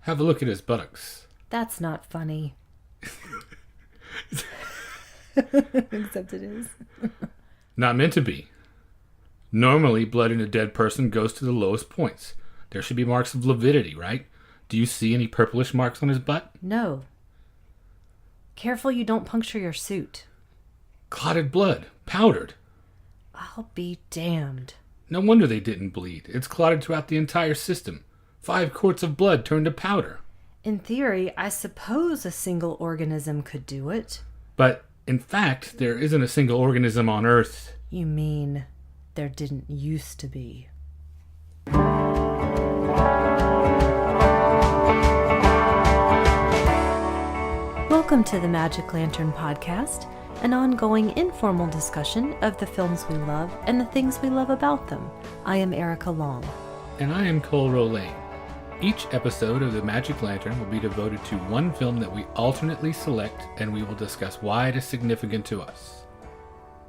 Have a look at his buttocks. That's not funny. Except it is. Not meant to be. Normally, blood in a dead person goes to the lowest points. There should be marks of lividity, right? Do you see any purplish marks on his butt? No. Careful you don't puncture your suit. Clotted blood. Powdered. I'll be damned. No wonder they didn't bleed. It's clotted throughout the entire system. 5 quarts of blood turned to powder. In theory, I suppose a single organism could do it. But, in fact, there isn't a single organism on Earth. You mean there didn't used to be? Welcome to the Magic Lantern Podcast, an ongoing informal discussion of the films we love and the things we love about them. I am Erica Long. And I am Cole Rolane. Each episode of the Magic Lantern will be devoted to one film that we alternately select, and we will discuss why it is significant to us.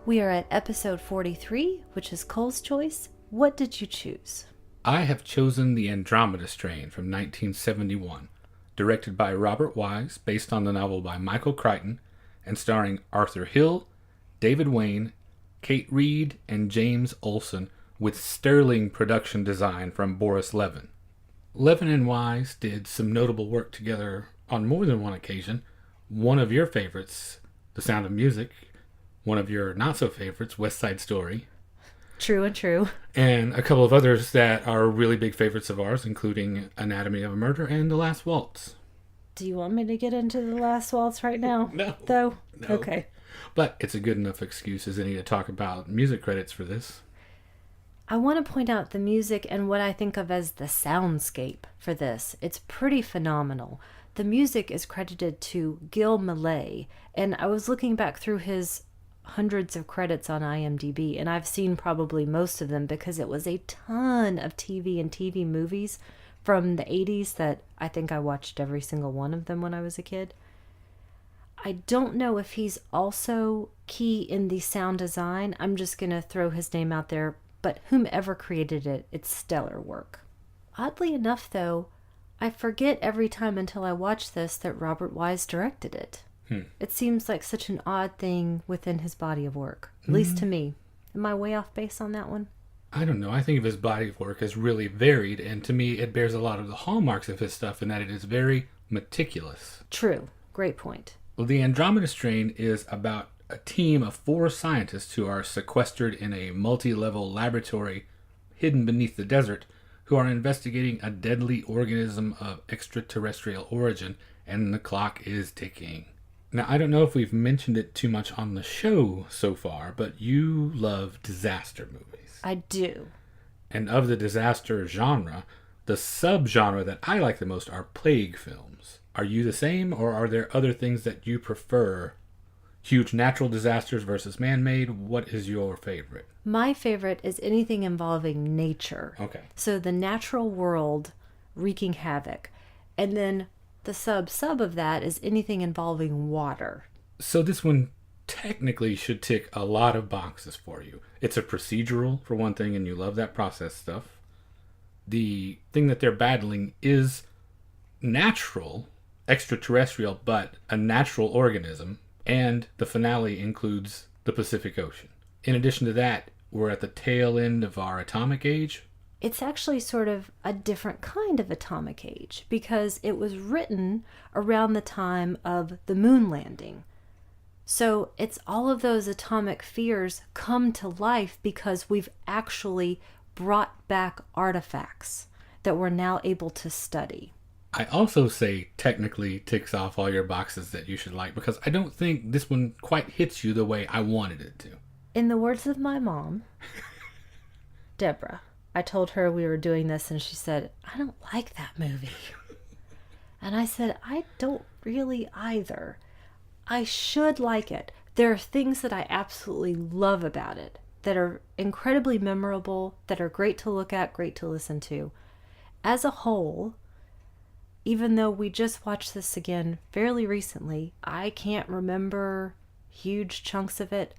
We are at episode 43, which is Cole's choice. What did you choose? I have chosen The Andromeda Strain from 1971, directed by Robert Wise, based on the novel by Michael Crichton, and starring Arthur Hill, David Wayne, Kate Reed, and James Olsen, with sterling production design from Boris Levin. Levin and Wise did some notable work together on more than one occasion. One of your favorites, The Sound of Music. One of your not-so-favorites, West Side Story. True and true. And a couple of others that are really big favorites of ours, including Anatomy of a Murder and The Last Waltz. Do you want me to get into The Last Waltz right now? No. Though? No. Okay. But it's a good enough excuse as any to talk about music credits for this. I want to point out the music and what I think of as the soundscape for this. It's pretty phenomenal. The music is credited to Gil Malay, and I was looking back through his hundreds of credits on IMDb, and I've seen probably most of them because it was a ton of TV and TV movies from the 80s that I think I watched every single one of them when I was a kid. I don't know if he's also key in the sound design. I'm just going to throw his name out there, but whomever created it, it's stellar work. Oddly enough, though, I forget every time until I watch this that Robert Wise directed it. It seems like such an odd thing within his body of work, at least to me. Am I way off base on that one? I don't know. I think of his body of work as really varied, and to me it bears a lot of the hallmarks of his stuff in that it is very meticulous. True. Great point. Well, The Andromeda Strain is about a team of 4 scientists who are sequestered in a multi-level laboratory hidden beneath the desert, who are investigating a deadly organism of extraterrestrial origin, and the clock is ticking. Now, I don't know if we've mentioned it too much on the show so far, but you love disaster movies. I do. And of the disaster genre, the subgenre that I like the most are plague films. Are you the same, or are there other things that you prefer? Huge natural disasters versus man-made? What is your favorite? My favorite is anything involving nature. Okay. So the natural world wreaking havoc. And then the sub of that is anything involving water. So this one technically should tick a lot of boxes for you. It's a procedural, for one thing, and you love that process stuff. The thing that they're battling is natural, extraterrestrial, but a natural organism. And the finale includes the Pacific Ocean. In addition to that, we're at the tail end of our atomic age. It's actually sort of a different kind of atomic age because it was written around the time of the moon landing. So it's all of those atomic fears come to life because we've actually brought back artifacts that we're now able to study. I also say technically ticks off all your boxes that you should like because I don't think this one quite hits you the way I wanted it to. In the words of my mom, Deborah, I told her we were doing this and she said, I don't like that movie. And I said, I don't really either. I should like it. There are things that I absolutely love about it that are incredibly memorable, that are great to look at, great to listen to. As a whole, even though we just watched this again fairly recently, I can't remember huge chunks of it.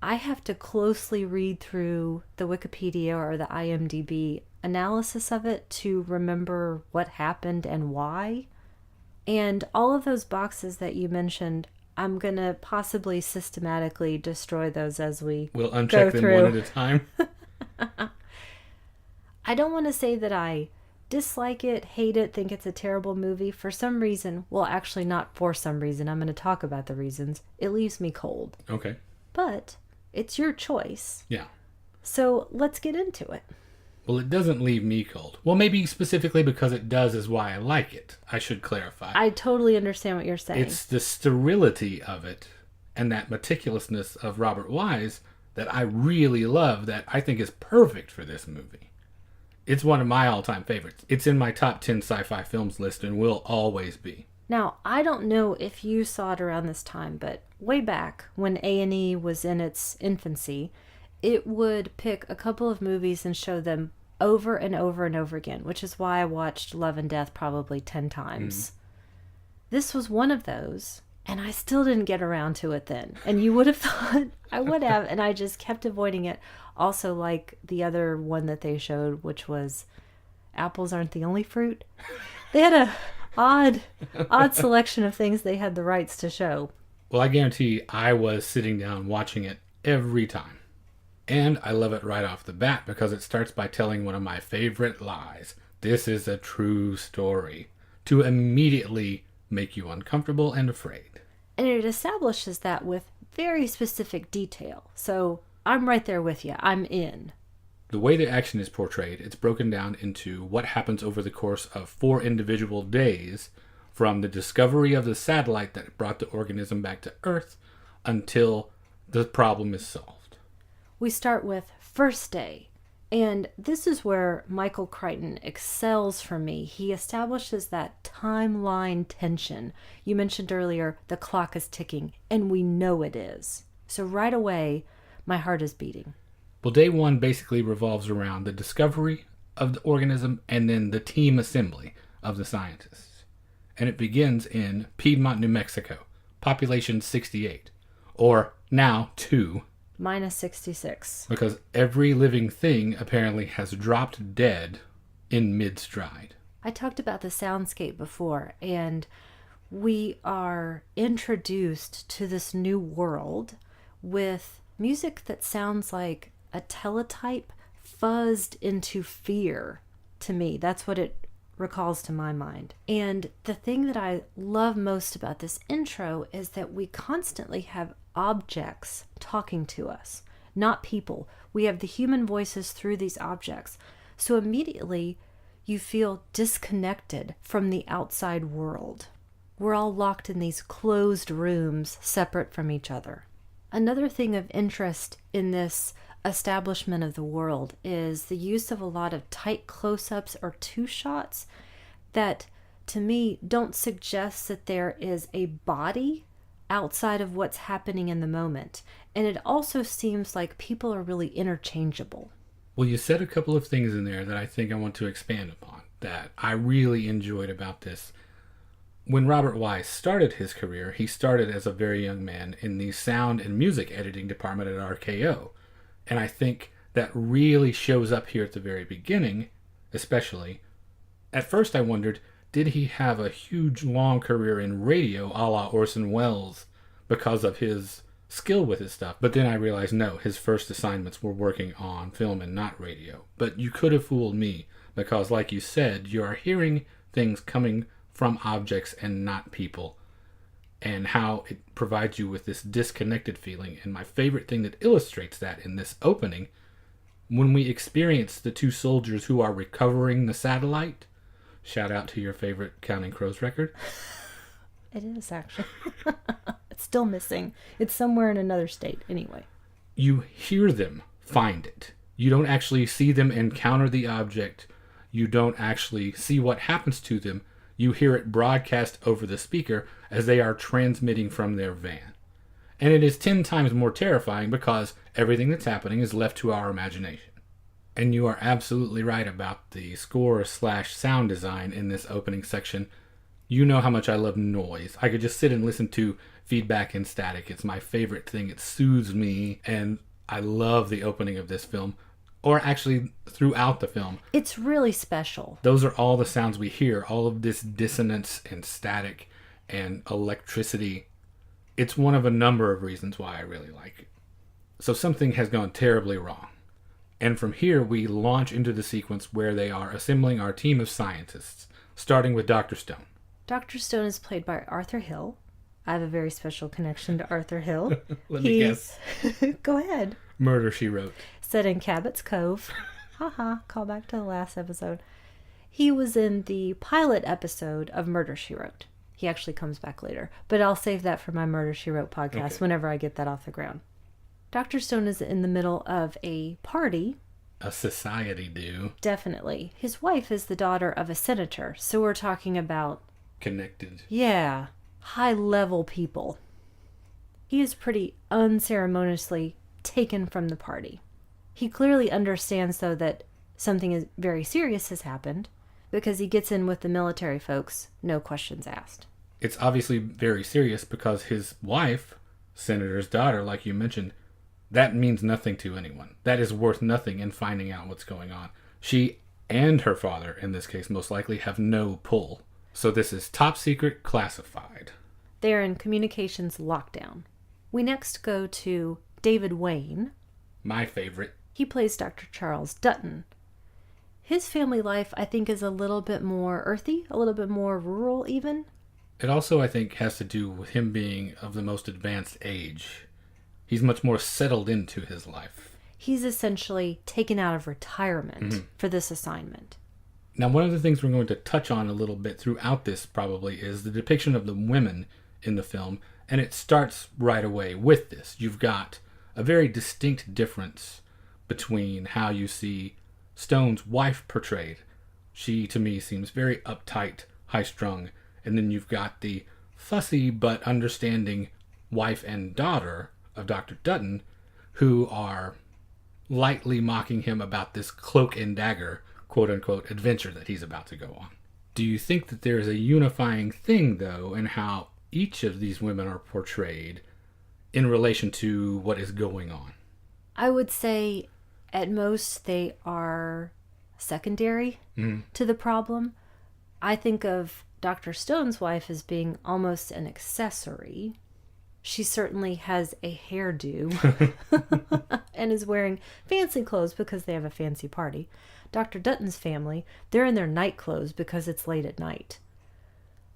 I have to closely read through the Wikipedia or the IMDb analysis of it to remember what happened and why. And all of those boxes that you mentioned, I'm going to possibly systematically destroy those as we We'll uncheck go them through. one at a time. I don't want to say that I dislike it, hate it, think it's a terrible movie. For some reason, well, actually not for some reason, I'm going to talk about the reasons, it leaves me cold. Okay. But it's your choice. Yeah. So let's get into it. Well, it doesn't leave me cold. Well, maybe specifically because it does is why I like it. I should clarify. I totally understand what you're saying. It's the sterility of it and that meticulousness of Robert Wise that I really love, that I think is perfect for this movie. It's one of my all-time favorites. It's in my top 10 sci-fi films list and will always be. Now, I don't know if you saw it around this time, but way back when A&E was in its infancy, it would pick a couple of movies and show them over and over and over again, which is why I watched Love and Death probably 10 times. This was one of those, and I still didn't get around to it then. And you would have thought I would have, and I just kept avoiding it. Also, like the other one that they showed, which was Apples Aren't the Only Fruit. They had a odd selection of things they had the rights to show. Well, I guarantee I was sitting down watching it every time. And I love it right off the bat because it starts by telling one of my favorite lies. This is a true story. To immediately make you uncomfortable and afraid. And it establishes that with very specific detail. So I'm right there with you. I'm in. The way the action is portrayed, it's broken down into what happens over the course of 4 individual days from the discovery of the satellite that brought the organism back to Earth until the problem is solved. We start with first day. And this is where Michael Crichton excels for me. He establishes that timeline tension. You mentioned earlier the clock is ticking, and we know it is. So right away, my heart is beating. Well, day 1 basically revolves around the discovery of the organism and then the team assembly of the scientists. And it begins in Piedmont, New Mexico, population 68, or now 2. Minus 66. Because every living thing apparently has dropped dead in mid-stride. I talked about the soundscape before, and we are introduced to this new world with music that sounds like a teletype fuzzed into fear to me. That's what it recalls to my mind. And the thing that I love most about this intro is that we constantly have objects talking to us, not people. We have the human voices through these objects. So immediately you feel disconnected from the outside world. We're all locked in these closed rooms, separate from each other. Another thing of interest in this establishment of the world is the use of a lot of tight close-ups or two shots that, to me, don't suggest that there is a body outside of what's happening in the moment. And it also seems like people are really interchangeable. Well, you said a couple of things in there that I think I want to expand upon that I really enjoyed about this. When Robert Wise started his career, he started as a very young man in the sound and music editing department at RKO. And I think that really shows up here at the very beginning, especially. At first I wondered, did he have a huge, long career in radio a la Orson Welles because of his skill with his stuff? But then I realized, no, his first assignments were working on film and not radio. But you could have fooled me because, like you said, you are hearing things coming from objects and not people, and how it provides you with this disconnected feeling. And my favorite thing that illustrates that in this opening, when we experience the 2 soldiers who are recovering the satellite, shout out to your favorite Counting Crows record. It is, actually. It's still missing. It's somewhere in another state, anyway. You hear them find it. You don't actually see them encounter the object. You don't actually see what happens to them. You hear it broadcast over the speaker as they are transmitting from their van. And it is 10 times more terrifying because everything that's happening is left to our imagination. And you are absolutely right about the score/sound design in this opening section. You know how much I love noise. I could just sit and listen to feedback and static. It's my favorite thing. It soothes me, and I love the opening of this film. or actually throughout the film. It's really special. Those are all the sounds we hear, all of this dissonance and static and electricity. It's one of a number of reasons why I really like it. So something has gone terribly wrong. And from here, we launch into the sequence where they are assembling our team of scientists, starting with Dr. Stone. Dr. Stone is played by Arthur Hill. I have a very special connection to Arthur Hill. Let me guess. Go ahead. Murder, She Wrote. Set in Cabot's Cove. Haha, call back to the last episode. He was in the pilot episode of Murder, She Wrote. He actually comes back later, but I'll save that for my Murder, She Wrote podcast whenever I get that off the ground. Dr. Stone is in the middle of a party. A society do. Definitely. His wife is the daughter of a senator, so we're talking about... Connected. Yeah, high-level people. He is pretty unceremoniously taken from the party. He clearly understands, though, that something very serious has happened, because he gets in with the military folks, no questions asked. It's obviously very serious because his wife, senator's daughter, like you mentioned, that means nothing to anyone. That is worth nothing in finding out what's going on. She and her father, in this case, most likely have no pull. So this is top secret, classified. They are in communications lockdown. We next go to David Wayne. My favorite. He plays Dr. Charles Dutton. His family life, I think, is a little bit more earthy, a little bit more rural even. It also, I think, has to do with him being of the most advanced age. He's much more settled into his life. He's essentially taken out of retirement for this assignment. Now, one of the things we're going to touch on a little bit throughout this probably is the depiction of the women in the film, and it starts right away with this. You've got a very distinct difference between how you see Stone's wife portrayed. She, to me, seems very uptight, high-strung, and then you've got the fussy but understanding wife and daughter of Dr. Dutton, who are lightly mocking him about this cloak and dagger, quote-unquote, adventure that he's about to go on. Do you think that there's a unifying thing, though, in how each of these women are portrayed in relation to what is going on? I would say, at most, they are secondary to the problem. I think of Dr. Stone's wife as being almost an accessory. She certainly has a hairdo and is wearing fancy clothes because they have a fancy party. Dr. Dutton's family, they're in their night clothes because it's late at night.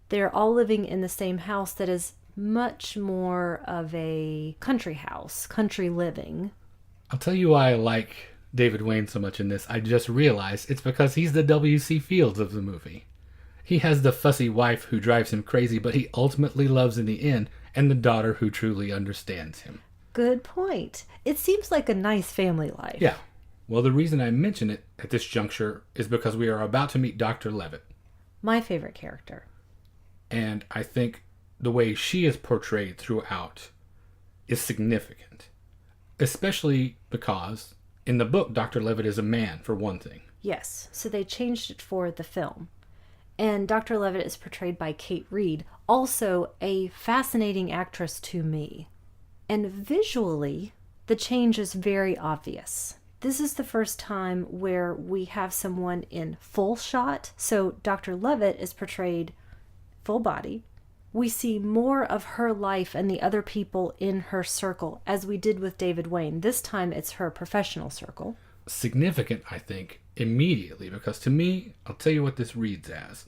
They're all living in the same house that is much more of a country house, country living. I'll tell you why I like David Wayne so much in this. I just realized it's because he's the W.C. Fields of the movie. He has the fussy wife who drives him crazy, but he ultimately loves in the end, and the daughter who truly understands him. Good point. It seems like a nice family life. Yeah. Well, the reason I mention it at this juncture is because we are about to meet Dr. Levitt. My favorite character. And I think the way she is portrayed throughout is significant. Especially because in the book, Dr. Levitt is a man, for one thing. Yes, so they changed it for the film. And Dr. Levitt is portrayed by Kate Reed, also a fascinating actress to me. And visually, the change is very obvious. This is the first time where we have someone in full shot. So Dr. Levitt is portrayed full body. We see more of her life and the other people in her circle, as we did with David Wayne. This time it's her professional circle. Significant, I think, immediately, because to me, I'll tell you what this reads as.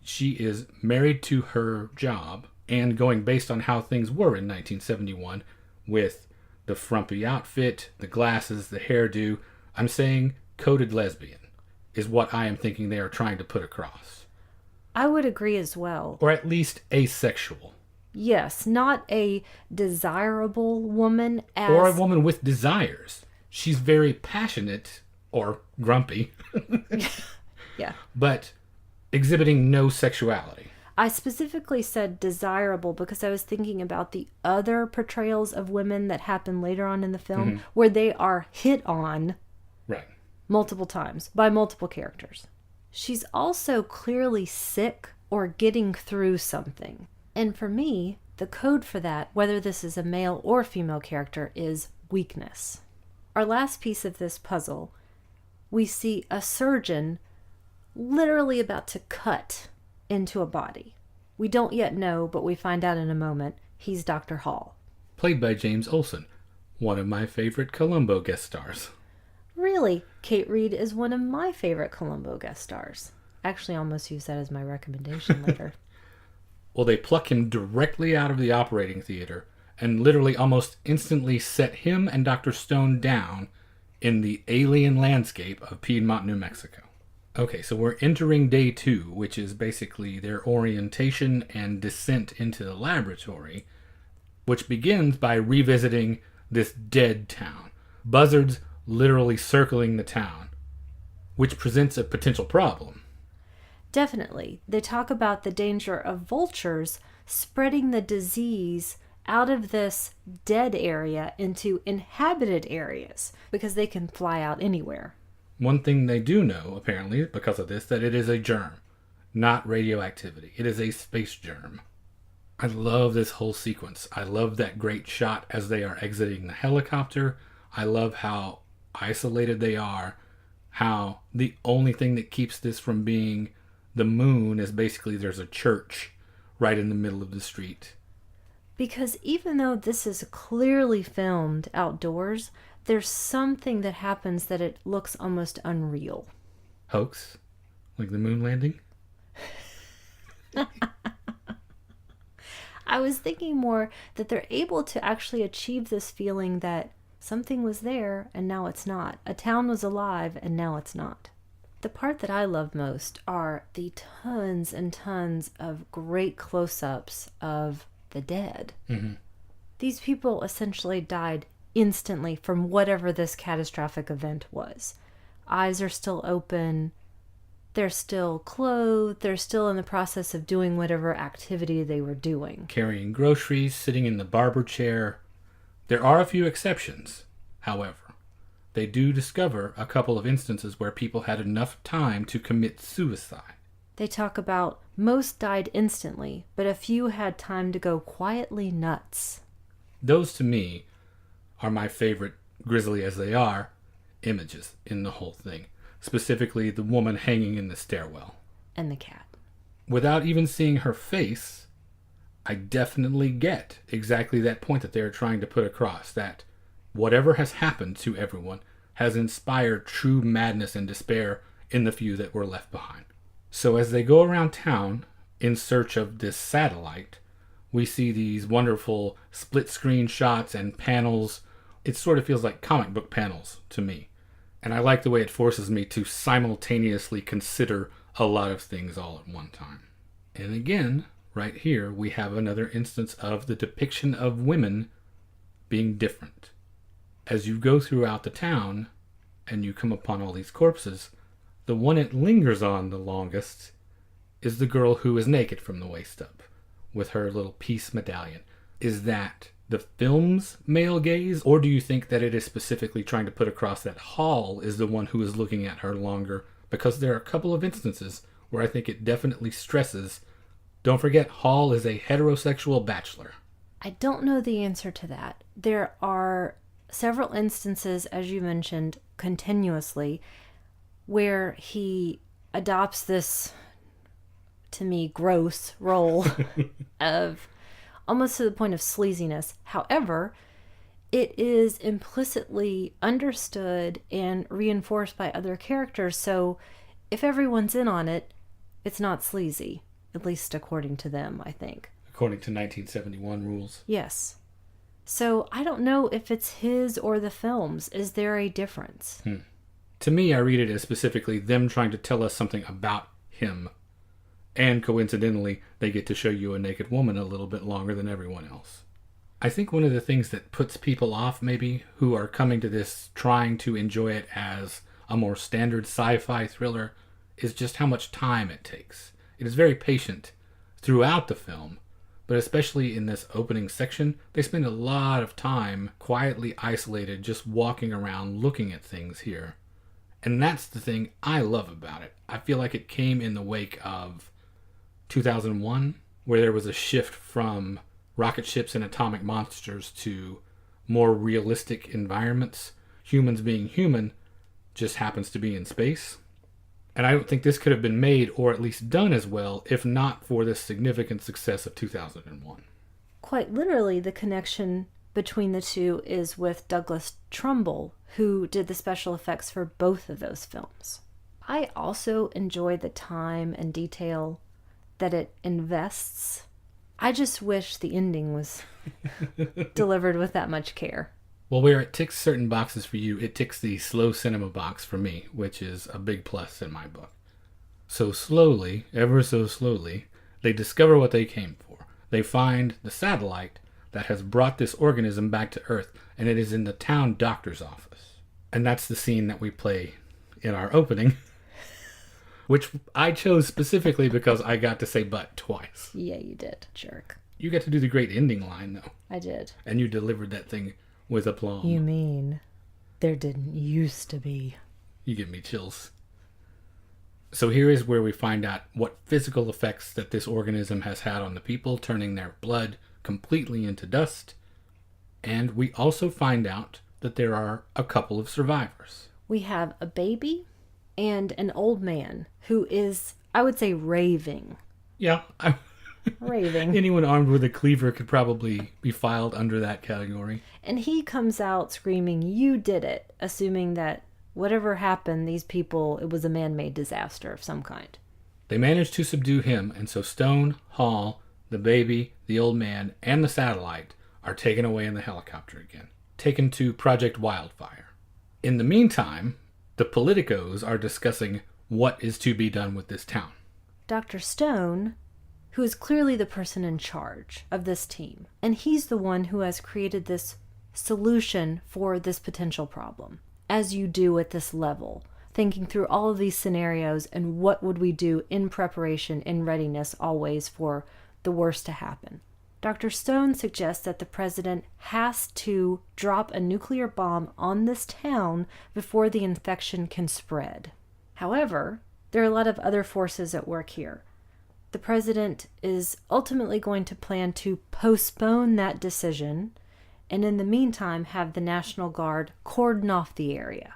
She is married to her job and going based on how things were in 1971 with the frumpy outfit, the glasses, the hairdo. I'm saying coded lesbian is what I am thinking they are trying to put across. I would agree as well. Or at least asexual. Yes, not a desirable woman as... Or a woman with desires. She's very passionate, or grumpy. Yeah. But exhibiting no sexuality. I specifically said desirable because I was thinking about the other portrayals of women that happen later on in the film where they are hit on multiple times by multiple characters. She's also clearly sick or getting through something. And for me, the code for that, whether this is a male or female character, is weakness. Our last piece of this puzzle we see a surgeon literally about to cut into a body. We don't yet know, but we find out in a moment, he's Dr. Hall. Played by James Olsen, one of my favorite Columbo guest stars. Really, Kate Reid is one of my favorite Columbo guest stars. Actually, I almost use that as my recommendation later. Well, they pluck him directly out of the operating theater and literally almost instantly set him and Dr. Stone down in the alien landscape of Piedmont, New Mexico. Okay, so we're entering day 2, which is basically their orientation and descent into the laboratory, which begins by revisiting this dead town. Buzzards literally circling the town, which presents a potential problem. Definitely. They talk about the danger of vultures spreading the disease out of this dead area into inhabited areas because they can fly out anywhere. One thing they do know, apparently, because of this, that it is a germ, not radioactivity. It is a space germ. I love this whole sequence. I love that great shot as they are exiting the helicopter. I love how isolated they are, how the only thing that keeps this from being the moon is basically there's a church right in the middle of the street. Because even though this is clearly filmed outdoors, there's something that happens that it looks almost unreal. Hoax? Like the moon landing? I was thinking more that they're able to actually achieve this feeling that something was there and now it's not. A town was alive and now it's not. The part that I love most are the tons and tons of great close-ups of the dead. Mm-hmm. These people essentially died instantly from whatever this catastrophic event was. Eyes are still open. They're still clothed. They're still in the process of doing whatever activity they were doing. Carrying groceries, sitting in the barber chair. There are a few exceptions, however. They do discover a couple of instances where people had enough time to commit suicide. They talk about most died instantly, but a few had time to go quietly nuts. Those, to me, are my favorite, grisly as they are, images in the whole thing. Specifically, the woman hanging in the stairwell. And the cat. Without even seeing her face, I definitely get exactly that point that they're trying to put across, that whatever has happened to everyone has inspired true madness and despair in the few that were left behind. So as they go around town in search of this satellite, we see these wonderful split-screen shots and panels. It sort of feels like comic book panels to me. And I like the way it forces me to simultaneously consider a lot of things all at one time. And again, right here, we have another instance of the depiction of women being different. As you go throughout the town and you come upon all these corpses, the one it lingers on the longest is the girl who is naked from the waist up with her little peace medallion. Is that the film's male gaze, or do you think that it is specifically trying to put across that Hall is the one who is looking at her longer? Because there are a couple of instances where I think it definitely stresses, don't forget, Hall is a heterosexual bachelor. I don't know the answer to that. There are several instances, as you mentioned, continuously, where he adopts this, to me, gross role of almost to the point of sleaziness. However, it is implicitly understood and reinforced by other characters, so if everyone's in on it, it's not sleazy, at least according to them, I think. According to 1971 rules. Yes. So I don't know if it's his or the film's. Is there a difference? To me, I read it as specifically them trying to tell us something about him. And coincidentally, they get to show you a naked woman a little bit longer than everyone else. I think one of the things that puts people off, maybe, who are coming to this trying to enjoy it as a more standard sci-fi thriller, is just how much time it takes. It is very patient throughout the film, but especially in this opening section, they spend a lot of time quietly isolated, just walking around looking at things here. And that's the thing I love about it. I feel like it came in the wake of 2001, where there was a shift from rocket ships and atomic monsters to more realistic environments, humans being human, just happens to be in space. And I don't think this could have been made, or at least done as well, if not for the significant success of 2001. Quite literally, the connection between the two is with Douglas Trumbull, who did the special effects for both of those films. I also enjoy the time and detail that it invests. I just wish the ending was delivered with that much care. Well, where it ticks certain boxes for you, it ticks the slow cinema box for me, which is a big plus in my book. So slowly, ever so slowly, they discover what they came for. They find the satellite that has brought this organism back to Earth, and it is in the town doctor's office. And that's the scene that we play in our opening, which I chose specifically because I got to say "but" twice. Yeah, you did, jerk. You got to do the great ending line, though. I did. And you delivered that thing with aplomb. You mean there didn't used to be? You give me chills. So here is where we find out what physical effects that this organism has had on the people, turning their blood completely into dust. And we also find out that there are a couple of survivors. We have a baby and an old man who is, I would say, raving. Yeah. Raving. Anyone armed with a cleaver could probably be filed under that category. And he comes out screaming, "You did it," assuming that whatever happened, these people, it was a man-made disaster of some kind. They managed to subdue him, and so Stone, Hall, the baby, the old man, and the satellite are taken away in the helicopter again, taken to Project Wildfire. In the meantime, the politicos are discussing what is to be done with this town. Dr. Stone, who is clearly the person in charge of this team, and he's the one who has created this solution for this potential problem, as you do at this level, thinking through all of these scenarios and what would we do in preparation, in readiness always for the worst to happen. Dr. Stone suggests that the president has to drop a nuclear bomb on this town before the infection can spread. However, there are a lot of other forces at work here. The president is ultimately going to plan to postpone that decision and in the meantime have the National Guard cordon off the area.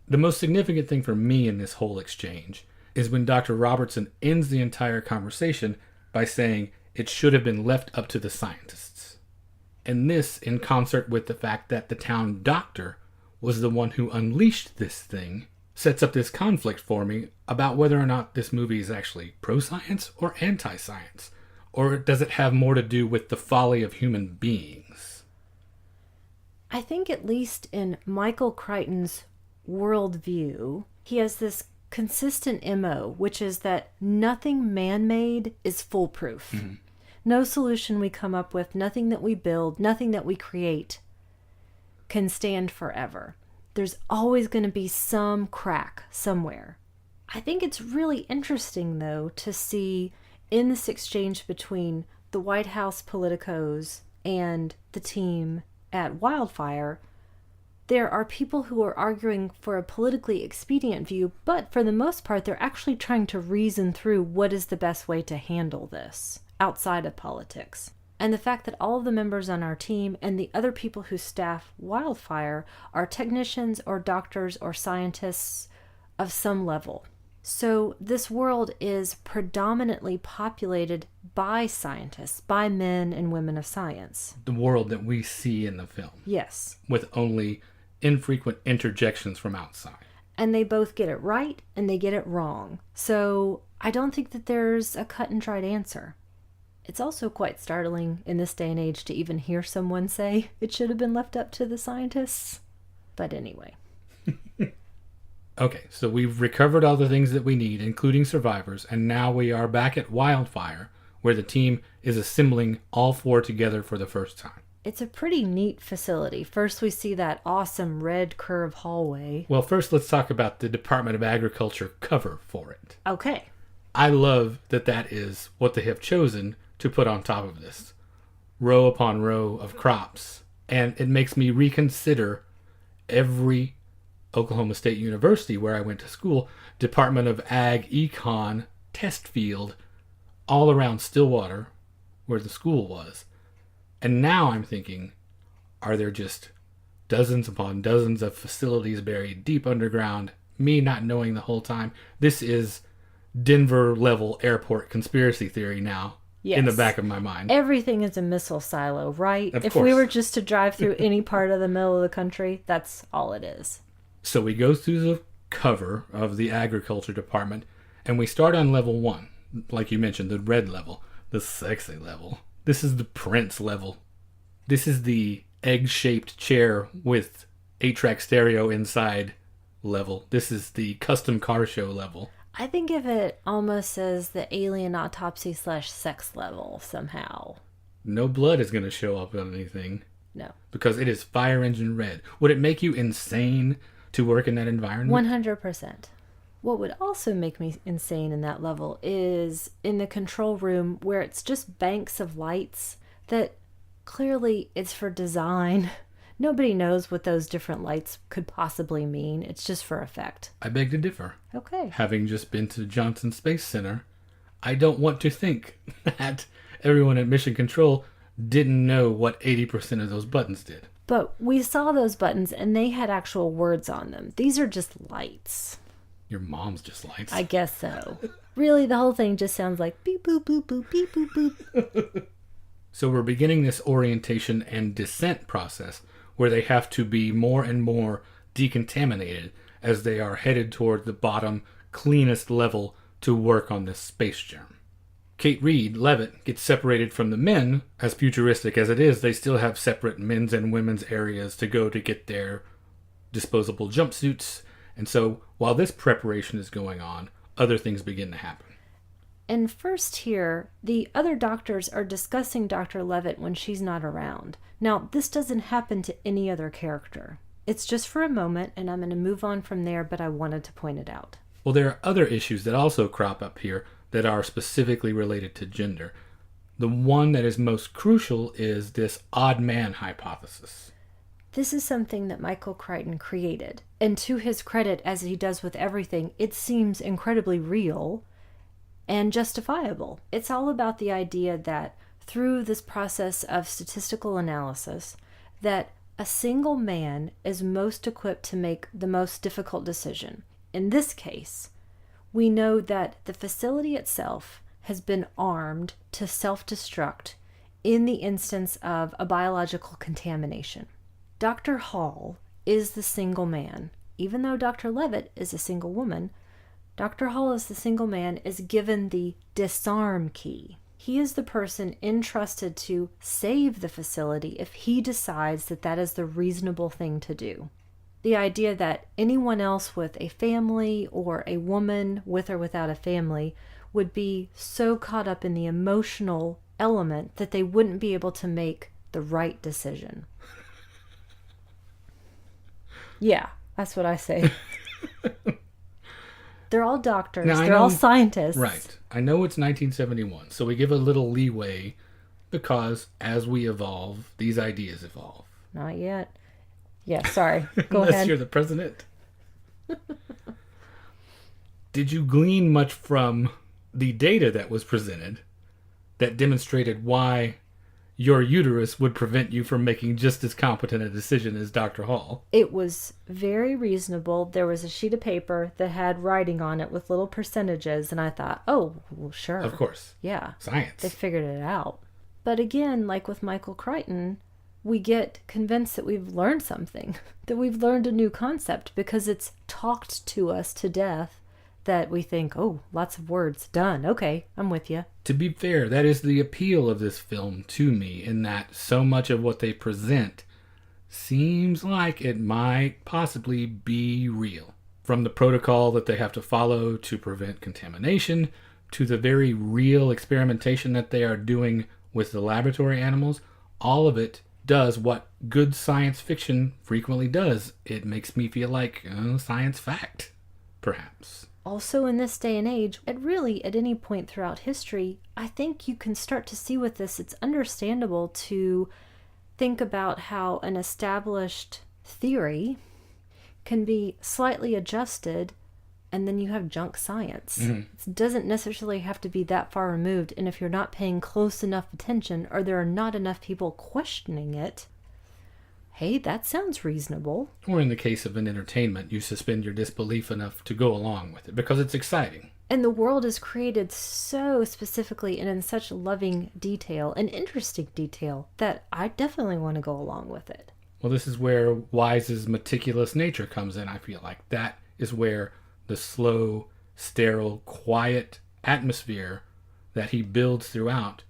The most significant thing for me in this whole exchange is when Dr. Robertson ends the entire conversation by saying it should have been left up to the scientists. And this in concert with the fact that the town doctor was the one who unleashed this thing sets up this conflict for me about whether or not this movie is actually pro-science or anti-science. Or does it have more to do with the folly of human beings? I think at least in Michael Crichton's worldview, he has this consistent MO, which is that nothing man-made is foolproof. Mm-hmm. No solution we come up with, nothing that we build, nothing that we create can stand forever. There's always going to be some crack somewhere. I think it's really interesting, though, to see in this exchange between the White House politicos and the team at Wildfire, there are people who are arguing for a politically expedient view, but for the most part, they're actually trying to reason through what is the best way to handle this outside of politics. And the fact that all of the members on our team and the other people who staff Wildfire are technicians or doctors or scientists of some level. So this world is predominantly populated by scientists, by men and women of science. The world that we see in the film. Yes. With only infrequent interjections from outside. And they both get it right and they get it wrong. So I don't think that there's a cut and dried answer. It's also quite startling in this day and age to even hear someone say it should have been left up to the scientists. But anyway. Okay, so we've recovered all the things that we need, including survivors, and now we are back at Wildfire, where the team is assembling all four together for the first time. It's a pretty neat facility. First, we see that awesome red curve hallway. Well, first let's talk about the Department of Agriculture cover for it. Okay. I love that that is what they have chosen to put on top of this. Row upon row of crops. And it makes me reconsider every Oklahoma State University, where I went to school, Department of Ag Econ test field all around Stillwater, where the school was. And now I'm thinking, are there just dozens upon dozens of facilities buried deep underground, me not knowing the whole time. This is Denver-level airport conspiracy theory now. Yes. In the back of my mind. Everything is a missile silo, right? Of if course. we were just to drive through any part of the middle of the country, that's all it is. So we go through the cover of the agriculture department, and we start on level 1. Like you mentioned, the red level, the sexy level. This is the Prince level. This is the egg-shaped chair with 8-track stereo inside level. This is the custom car show level. I think of it almost as the alien autopsy / sex level somehow. No blood is going to show up on anything. No. Because it is fire engine red. Would it make you insane to work in that environment? 100%. What would also make me insane in that level is in the control room where it's just banks of lights that clearly it's for design. Nobody knows what those different lights could possibly mean. It's just for effect. I beg to differ. Okay. Having just been to Johnson Space Center, I don't want to think that everyone at Mission Control didn't know what 80% of those buttons did. But we saw those buttons and they had actual words on them. These are just lights. Your mom's just lights. I guess so. Really, the whole thing just sounds like beep, boop, boop, boop, beep, boop, boop. So we're beginning this orientation and descent process where they have to be more and more decontaminated as they are headed toward the bottom, cleanest level to work on this space germ. Kate Reed, Levitt, gets separated from the men. As futuristic as it is, they still have separate men's and women's areas to go to get their disposable jumpsuits. And so while this preparation is going on, other things begin to happen. And first here, the other doctors are discussing Dr. Levitt when she's not around. Now, this doesn't happen to any other character. It's just for a moment, and I'm going to move on from there, but I wanted to point it out. Well, there are other issues that also crop up here that are specifically related to gender. The one that is most crucial is this odd man hypothesis. This is something that Michael Crichton created. And to his credit, as he does with everything, it seems incredibly real and justifiable. It's all about the idea that through this process of statistical analysis, that a single man is most equipped to make the most difficult decision. In this case, we know that the facility itself has been armed to self-destruct in the instance of a biological contamination. Dr. Hall is the single man. Even though Dr. Levitt is a single woman, Dr. Hall as the single man is given the disarm key. He is the person entrusted to save the facility if he decides that that is the reasonable thing to do. The idea that anyone else with a family or a woman with or without a family would be so caught up in the emotional element that they wouldn't be able to make the right decision. Yeah, that's what I say. They're all doctors. Now, they're all scientists. Right. I know it's 1971, so we give a little leeway because as we evolve, these ideas evolve. Not yet. Yeah, sorry. Go Unless ahead. you're the president. Did you glean much from the data that was presented that demonstrated why your uterus would prevent you from making just as competent a decision as Dr. Hall? It was very reasonable. There was a sheet of paper that had writing on it with little percentages, and I thought, oh, well, sure. Of course. Yeah. Science. They figured it out. But again, like with Michael Crichton, we get convinced that we've learned something, that we've learned a new concept because it's talked to us to death that we think, oh, lots of words, done. Okay, I'm with you. To be fair, that is the appeal of this film to me, in that so much of what they present seems like it might possibly be real. From the protocol that they have to follow to prevent contamination, to the very real experimentation that they are doing with the laboratory animals, all of it does what good science fiction frequently does. It makes me feel like science fact, perhaps. Also in this day and age, and really at any point throughout history, I think you can start to see with this, it's understandable to think about how an established theory can be slightly adjusted, and then you have junk science. Mm-hmm. It doesn't necessarily have to be that far removed, and if you're not paying close enough attention, or there are not enough people questioning it, hey, that sounds reasonable. Or in the case of an entertainment, you suspend your disbelief enough to go along with it because it's exciting. And the world is created so specifically and in such loving detail and interesting detail that I definitely want to go along with it. Well, this is where Wise's meticulous nature comes in, I feel like. That is where the slow, sterile, quiet atmosphere that he builds throughout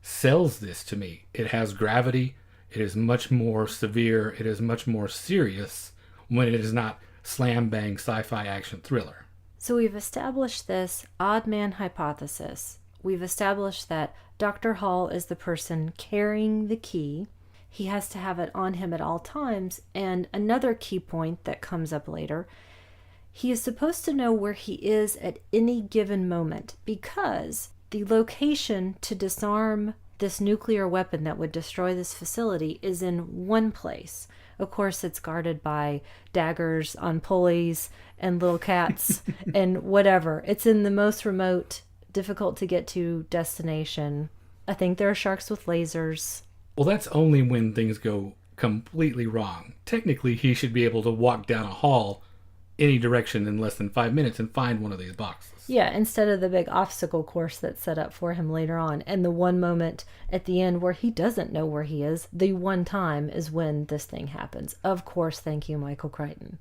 sells this to me. It has gravity. It is much more severe. It is much more serious when it is not slam-bang sci-fi action thriller. So we've established this odd man hypothesis. We've established that Dr. Hall is the person carrying the key. He has to have it on him at all times. And another key point that comes up later, he is supposed to know where he is at any given moment because the location to disarm this nuclear weapon that would destroy this facility is in one place. Of course, it's guarded by daggers on pulleys and little cats and whatever. It's in the most remote, difficult to get to destination. I think there are sharks with lasers. Well, that's only when things go completely wrong. Technically, he should be able to walk down a hall any direction in less than 5 minutes and find one of these boxes. Yeah, instead of the big obstacle course that's set up for him later on. And the one moment at the end where he doesn't know where he is, the one time is when this thing happens. Of course, thank you, Michael Crichton.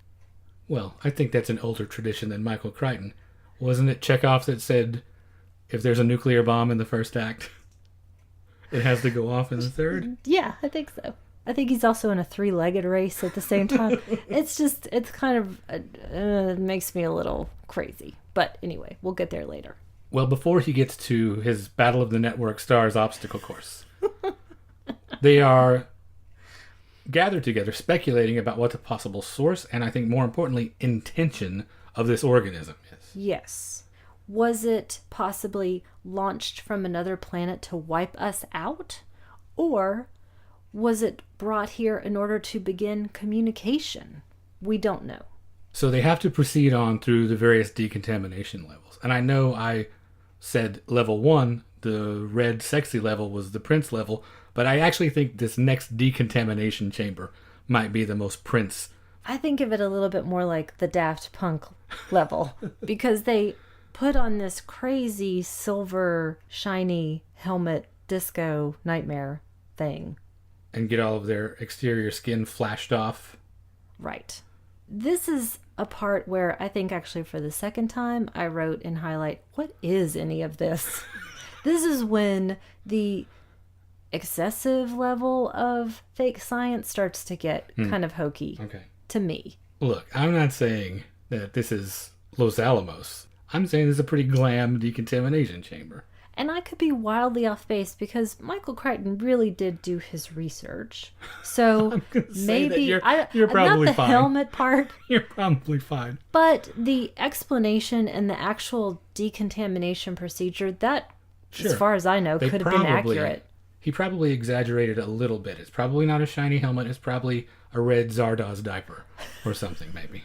Well, I think that's an older tradition than Michael Crichton. Wasn't it Chekhov that said, if there's a nuclear bomb in the first act, it has to go off in the third? Yeah, I think so. I think he's also in a 3-legged race at the same time. It's kind of, it makes me a little crazy. But anyway, we'll get there later. Well, before he gets to his Battle of the Network Stars obstacle course, they are gathered together speculating about what the possible source and, I think more importantly, intention of this organism is. Yes. Was it possibly launched from another planet to wipe us out? Or was it brought here in order to begin communication? We don't know. So they have to proceed on through the various decontamination levels. And I know I said level 1, the red sexy level, was the Prince level, but I actually think this next decontamination chamber might be the most Prince. I think of it a little bit more like the Daft Punk level because they put on this crazy silver shiny helmet disco nightmare thing. And get all of their exterior skin flashed off. Right. This is a part where I think actually for the second time I wrote in highlight, what is any of this? This is when the excessive level of fake science starts to get kind of hokey to me. Look, I'm not saying that this is Los Alamos. I'm saying this is a pretty glam decontamination chamber. And I could be wildly off base because Michael Crichton really did do his research. So maybe you're probably not the fine. Helmet part. You're probably fine. But the explanation and the actual decontamination procedure, that, as far as I know, could have been accurate. He probably exaggerated a little bit. It's probably not a shiny helmet. It's probably a red Zardoz diaper or something, maybe.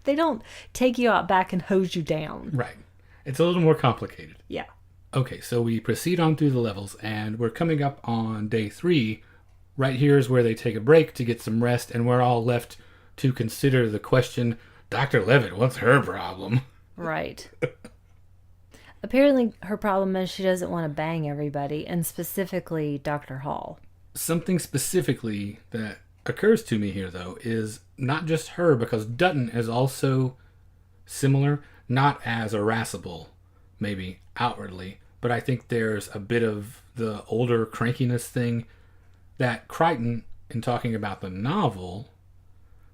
They don't take you out back and hose you down. Right. It's a little more complicated. Yeah. Okay, so we proceed on through the levels, and we're coming up on day 3. Right here is where they take a break to get some rest, and we're all left to consider the question, Dr. Levitt, what's her problem? Right. Apparently her problem is she doesn't want to bang everybody, and specifically Dr. Hall. Something specifically that occurs to me here, though, is not just her, because Dutton is also similar, not as irascible, maybe outwardly, but I think there's a bit of the older crankiness thing that Crichton, in talking about the novel,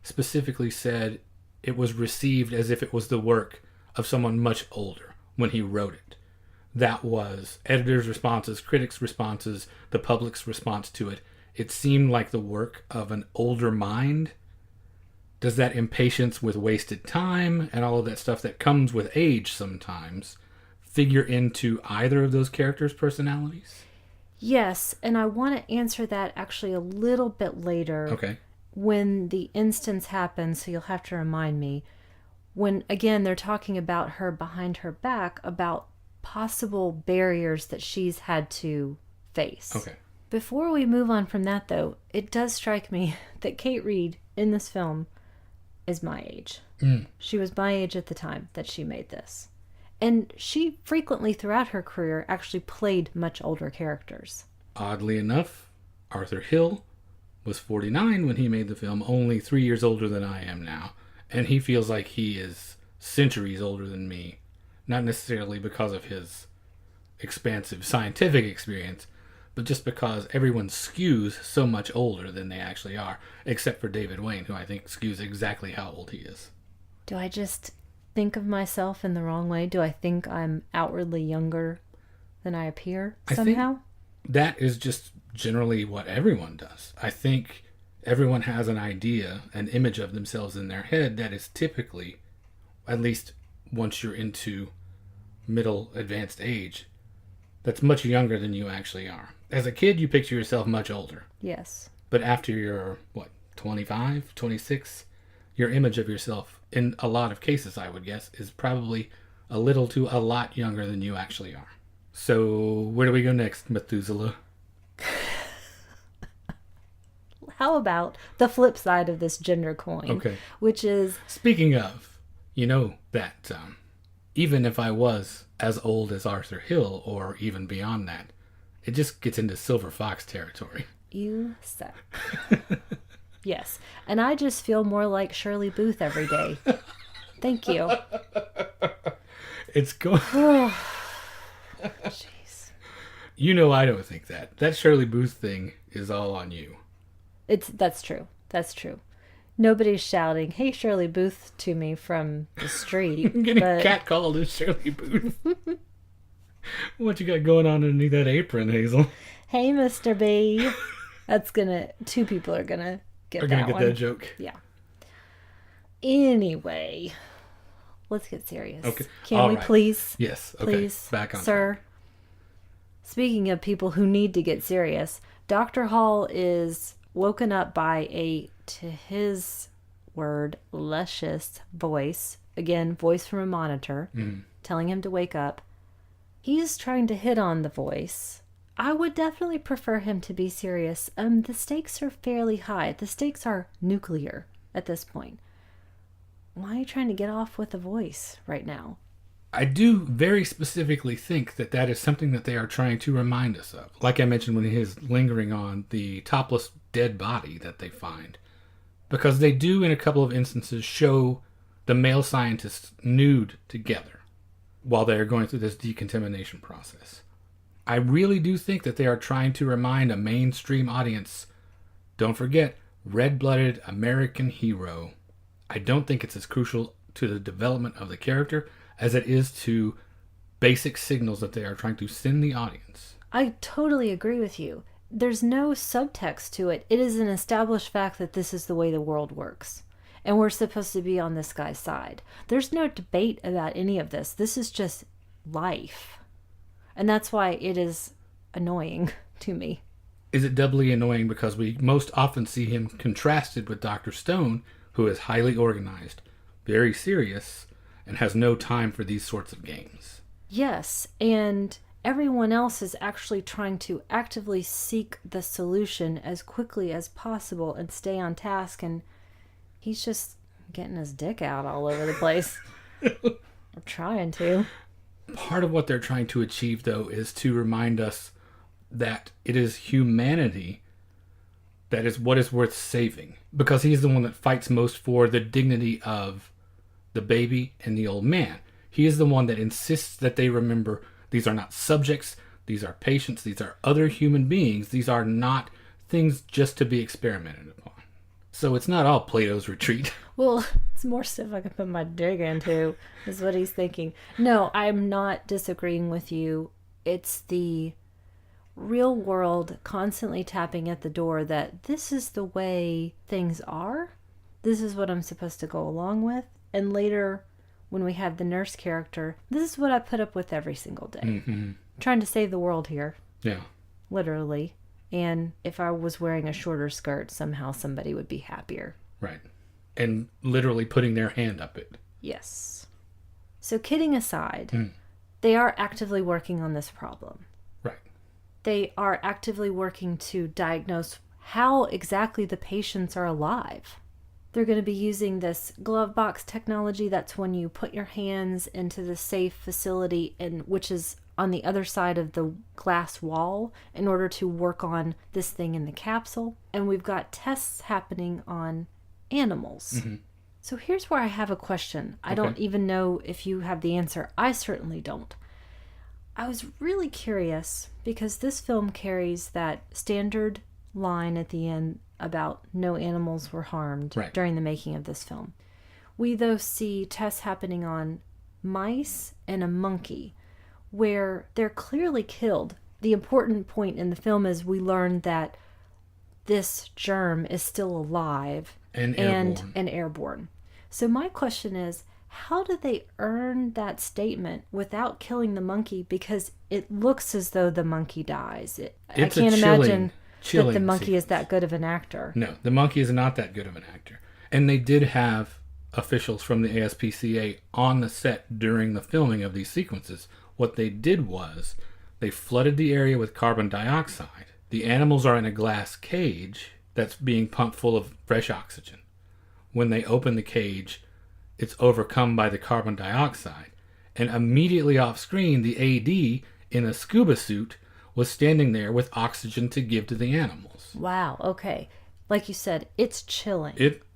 specifically said it was received as if it was the work of someone much older when he wrote it. That was editors' responses, critics' responses, the public's response to it. It seemed like the work of an older mind. Does that impatience with wasted time and all of that stuff that comes with age sometimes figure into either of those characters' personalities? Yes, and I want to answer that actually a little bit later. Okay. When the instance happens, so you'll have to remind me. When, again, they're talking about her behind her back, about possible barriers that she's had to face. Okay. Before we move on from that, though, it does strike me that Kate Reid in this film is my age. She was my age at the time that she made this. And she frequently throughout her career actually played much older characters. Oddly enough, Arthur Hill was 49 when he made the film, only 3 years older than I am now. And he feels like he is centuries older than me. Not necessarily because of his expansive scientific experience, but just because everyone skews so much older than they actually are, except for David Wayne, who I think skews exactly how old he is. Do I just think of myself in the wrong way? Do I think I'm outwardly younger than I appear somehow? I think that is just generally what everyone does. I think everyone has an idea, an image of themselves in their head that is typically, at least once you're into middle advanced age, that's much younger than you actually are. As a kid, you picture yourself much older. Yes. But after you're, 25, 26, your image of yourself, in a lot of cases, I would guess, is probably a little to a lot younger than you actually are. So, where do we go next, Methuselah? How about the flip side of this gender coin? Okay. Which is... Speaking of, you know that even if I was as old as Arthur Hill, or even beyond that, it just gets into Silver Fox territory. You suck. Yes. And I just feel more like Shirley Booth every day. Thank you. It's going... Jeez. You know I don't think that. That Shirley Booth thing is all on you. That's true. That's true. Nobody's shouting, "Hey, Shirley Booth," to me from the street. I'm getting catcalled as Shirley Booth. What you got going on underneath that apron, Hazel? Hey, Mr. B. That's gonna... Two people are gonna get that joke. Yeah. Anyway, let's get serious. Okay. Can all we right. please? Yes. Okay. Please, Back on sir. track. Speaking of people who need to get serious, Dr. Hall is woken up by a, to his word, luscious voice. Again, voice from a monitor, telling him to wake up. He's trying to hit on the voice. I would definitely prefer him to be serious. The stakes are fairly high. The stakes are nuclear at this point. Why are you trying to get off with the voice right now? I do very specifically think that that is something that they are trying to remind us of. Like I mentioned when he is lingering on the topless dead body that they find. Because they do, in a couple of instances, show the male scientists nude together while they are going through this decontamination process. I really do think that they are trying to remind a mainstream audience, don't forget, red-blooded American hero. I don't think it's as crucial to the development of the character as it is to basic signals that they are trying to send the audience. I totally agree with you. There's no subtext to it. It is an established fact that this is the way the world works. And we're supposed to be on this guy's side. There's no debate about any of this. This is just life. And that's why it is annoying to me. Is it doubly annoying because we most often see him contrasted with Dr. Stone, who is highly organized, very serious, and has no time for these sorts of games? Yes, and everyone else is actually trying to actively seek the solution as quickly as possible and stay on task, and he's just getting his dick out all over the place. Or trying to. Part of what they're trying to achieve, though, is to remind us that it is humanity that is what is worth saving. Because he's the one that fights most for the dignity of the baby and the old man. He is the one that insists that they remember these are not subjects, these are patients, these are other human beings, these are not things just to be experimented upon. So it's not all Plato's retreat. Well, it's more stuff I can put my dig into, is what he's thinking. No, I'm not disagreeing with you. It's the real world constantly tapping at the door that this is the way things are. This is what I'm supposed to go along with. And later, when we have the nurse character, this is what I put up with every single day. Mm-hmm. Trying to save the world here. Yeah. Literally. And if I was wearing a shorter skirt, somehow somebody would be happier. Right. And literally putting their hand up it. Yes. So kidding aside, they are actively working on this problem. Right. they are actively working to diagnose how exactly the patients are alive. They're going to be using this glove box technology. That's when you put your hands into the safe facility, which is on the other side of the glass wall, in order to work on this thing in the capsule. And we've got tests happening on animals. Mm-hmm. So here's where I have a question. I don't even know if you have the answer. I certainly don't. I was really curious because this film carries that standard line at the end about no animals were harmed during the making of this film. We, though, see tests happening on mice and a monkey where they're clearly killed. The important point in the film is we learn that this germ is still alive and airborne. So my question is, how do they earn that statement without killing the monkey? Because it looks as though the monkey dies. I can't imagine that the monkey is that good of an actor. No, the monkey is not that good of an actor. And they did have officials from the ASPCA on the set during the filming of these sequences. What they did was they flooded the area with carbon dioxide. The animals are in a glass cage that's being pumped full of fresh oxygen. When they open the cage, it's overcome by the carbon dioxide. And immediately off screen, the AD in a scuba suit was standing there with oxygen to give to the animals. Wow, okay. Like you said, it's chilling.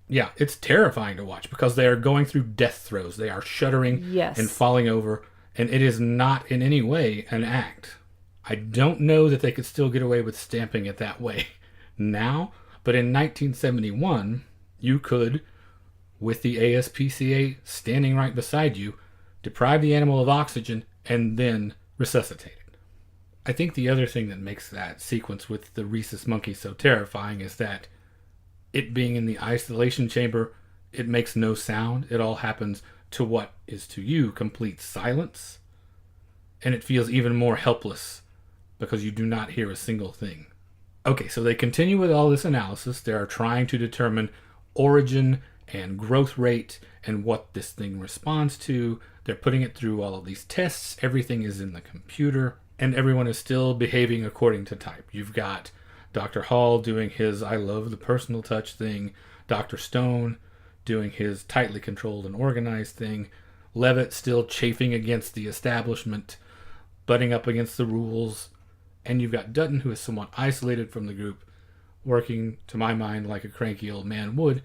It's terrifying to watch because they are going through death throes. They are shuddering and falling over, and it is not in any way an act. I don't know that they could still get away with stamping it that way now, but in 1971, you could, with the ASPCA standing right beside you, deprive the animal of oxygen and then resuscitate it. I think the other thing that makes that sequence with the rhesus monkey so terrifying is that it being in the isolation chamber, it makes no sound. It all happens to what is to you complete silence. And it feels even more helpless because you do not hear a single thing. Okay, so they continue with all this analysis. They are trying to determine origin and growth rate and what this thing responds to. They're putting it through all of these tests. Everything is in the computer. And everyone is still behaving according to type. You've got Dr. Hall doing his I love the personal touch thing. Dr. Stone doing his tightly controlled and organized thing. Levitt still chafing against the establishment, butting up against the rules. And you've got Dutton, who is somewhat isolated from the group, working, to my mind, like a cranky old man would,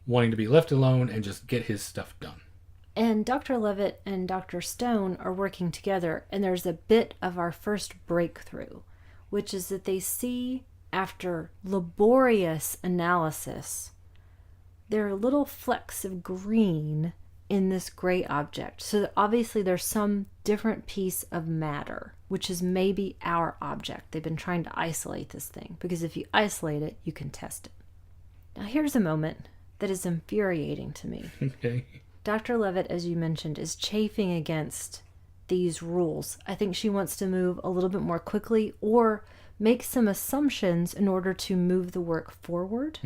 wanting to be left alone and just get his stuff done. And Dr. Levitt and Dr. Stone are working together, and there's a bit of our first breakthrough, which is that they see, after laborious analysis, there are little flecks of green in this gray object. So obviously there's some different piece of matter, which is maybe our object. They've been trying to isolate this thing, because if you isolate it, you can test it. Now here's a moment that is infuriating to me. Okay. Dr. Levitt, as you mentioned, is chafing against these rules. I think she wants to move a little bit more quickly or make some assumptions in order to move the work forward,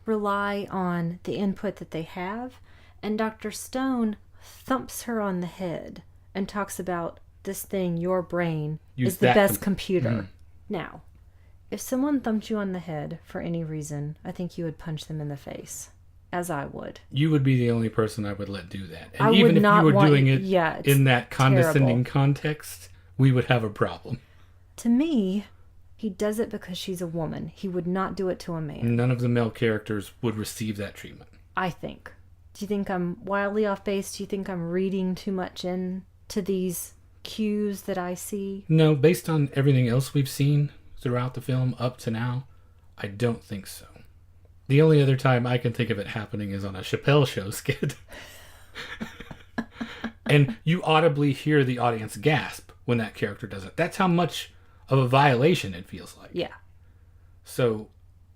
rely on the input that they have. And Dr. Stone thumps her on the head and talks about this thing, your brain, is the best computer. Now, if someone thumped you on the head for any reason, I think you would punch them in the face. As I would. You would be the only person I would let do that. And even if you were doing it in that condescending context, we would have a problem. To me, he does it because she's a woman. He would not do it to a man. None of the male characters would receive that treatment. I think. Do you think I'm wildly off base? Do you think I'm reading too much into these cues that I see? No, based on everything else we've seen throughout the film up to now, I don't think so. The only other time I can think of it happening is on a Chappelle Show skit. And you audibly hear the audience gasp when that character does it. That's how much of a violation it feels like. Yeah. So,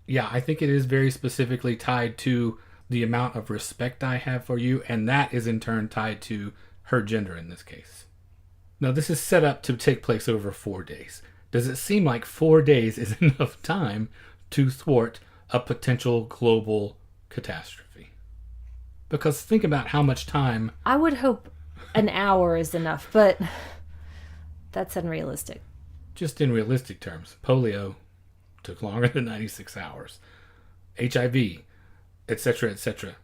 yeah, I think it is very specifically tied to the amount of respect I have for you, and that is in turn tied to her gender in this case. Now, this is set up to take place over 4 days. Does it seem like 4 days is enough time to thwart a potential global catastrophe? Because think about how much time... I would hope an hour is enough, but that's unrealistic. just in realistic terms, polio took longer than 96 hours. HIV, etc., etc.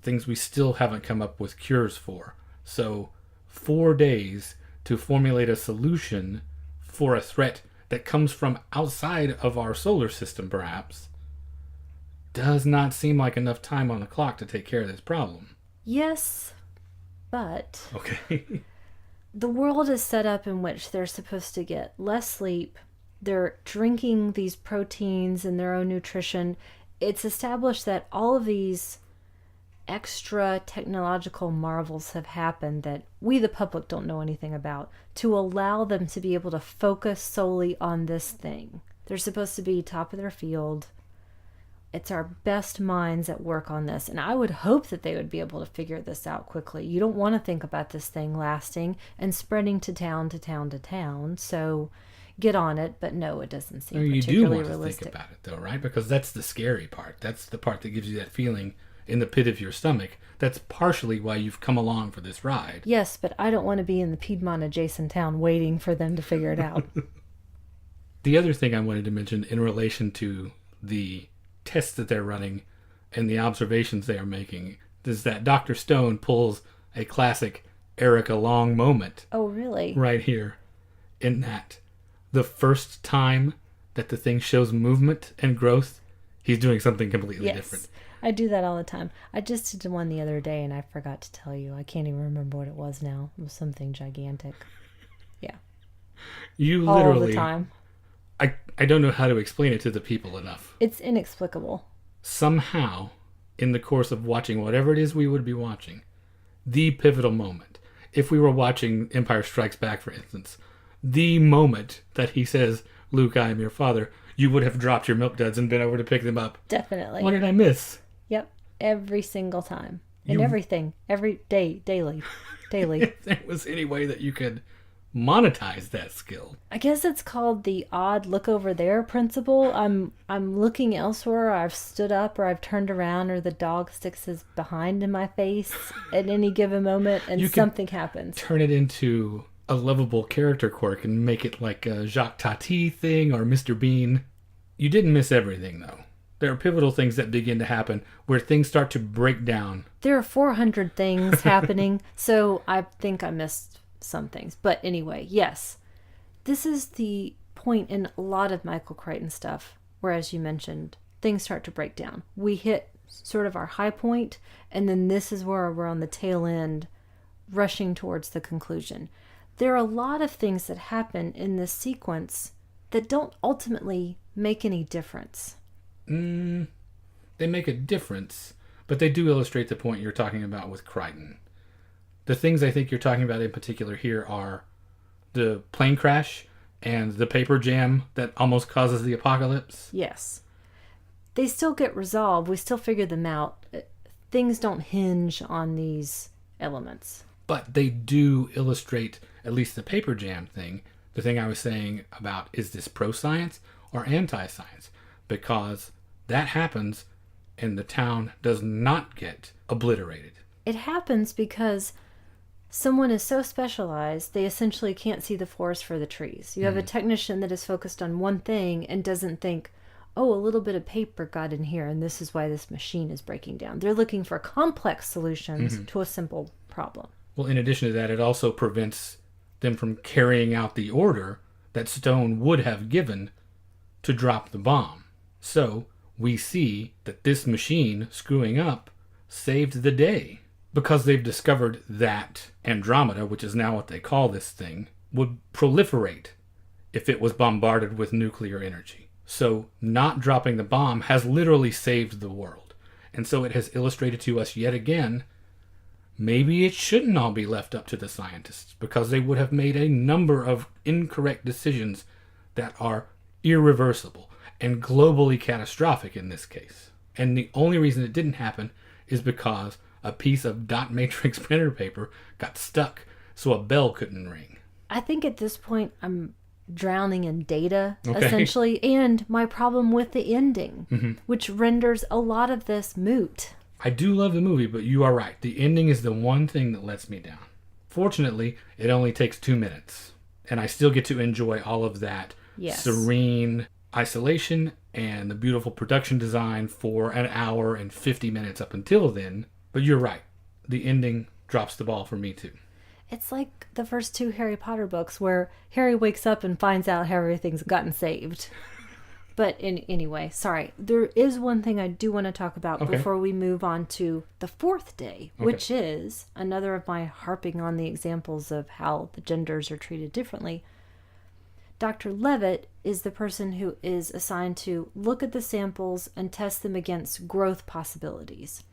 Things we still haven't come up with cures for. So 4 days to formulate a solution for a threat that comes from outside of our solar system, perhaps, does not seem like enough time on the clock to take care of this problem. Yes, but Okay. the world is set up in which they're supposed to get less sleep. They're drinking these proteins and their own nutrition. It's established that all of these extra technological marvels have happened that we, the public, don't know anything about to allow them to be able to focus solely on this thing. They're supposed to be top of their field. It's our best minds at work on this. And I would hope that they would be able to figure this out quickly. You don't want to think about this thing lasting and spreading to town to town to town. So get on it. But no, it doesn't seem You particularly do want realistic. to think about it, though, right? Because that's the scary part. That's the part that gives you that feeling in the pit of your stomach. That's partially why you've come along for this ride. Yes, but I don't want to be in the Piedmont adjacent town waiting for them to figure it out. The other thing I wanted to mention in relation to the tests that they're running and the observations they are making is that Dr. Stone pulls a classic Erica Long moment Oh, really? right here, in that the first time that the thing shows movement and growth, he's doing something completely Yes. different. I do that all the time. I just did one the other day and I forgot to tell you. I can't even remember what it was now. It was something gigantic. Yeah. You All literally, the time. I don't know how to explain it to the people enough. It's inexplicable. Somehow, in the course of watching whatever it is we would be watching, the pivotal moment, if we were watching Empire Strikes Back, for instance, the moment that he says, "Luke, I am your father," you would have dropped your milk duds and been over to pick them up. Definitely. What did I miss? Yep. Every single time. And everything. Every day. Daily. If there was any way that you could monetize that skill. I guess it's called the odd look over there principle. I'm looking elsewhere, or I've stood up, or I've turned around, or the dog sticks his behind in my face at any given moment, and You could something happens. Turn it into a lovable character quirk and make it like a Jacques Tati thing or Mr. Bean. You didn't miss everything, though. There are pivotal things that begin to happen where things start to break down. There are 400 things happening, so I think I missed some things. But anyway, yes. This is the point in a lot of Michael Crichton stuff, where, as you mentioned, things start to break down. We hit sort of our high point, and then this is where we're on the tail end, rushing towards the conclusion. There are a lot of things that happen in this sequence that don't ultimately make any difference. They make a difference, but they do illustrate the point you're talking about with Crichton. The things I think you're talking about in particular here are the plane crash and the paper jam that almost causes the apocalypse. Yes. They still get resolved. We still figure them out. Things don't hinge on these elements. But they do illustrate at least the paper jam thing. The thing I was saying about, is this pro-science or anti-science? Because that happens and the town does not get obliterated. It happens because someone is so specialized, they essentially can't see the forest for the trees. You have a technician that is focused on one thing and doesn't think, oh, a little bit of paper got in here and this is why this machine is breaking down. They're looking for complex solutions to a simple problem. Well, in addition to that, it also prevents them from carrying out the order that Stone would have given to drop the bomb. So we see that this machine screwing up saved the day, because they've discovered that Andromeda, which is now what they call this thing, would proliferate if it was bombarded with nuclear energy. So not dropping the bomb has literally saved the world. And so it has illustrated to us yet again, maybe it shouldn't all be left up to the scientists, because they would have made a number of incorrect decisions that are irreversible and globally catastrophic in this case. And the only reason it didn't happen is because a piece of dot matrix printer paper got stuck so a bell couldn't ring. I think at this point I'm drowning in data, Okay. essentially, and my problem with the ending, which renders a lot of this moot. I do love the movie, but you are right. The ending is the one thing that lets me down. Fortunately, it only takes 2 minutes. And I still get to enjoy all of that serene isolation and the beautiful production design for an hour and 50 minutes up until then. But you're right. The ending drops the ball for me too. It's like the first 2 Harry Potter books where Harry wakes up and finds out how everything's gotten saved. But anyway, sorry. There is one thing I do want to talk about before we move on to the 4th day, which is another of my harping on the examples of how the genders are treated differently. Dr. Levitt is the person who is assigned to look at the samples and test them against growth possibilities.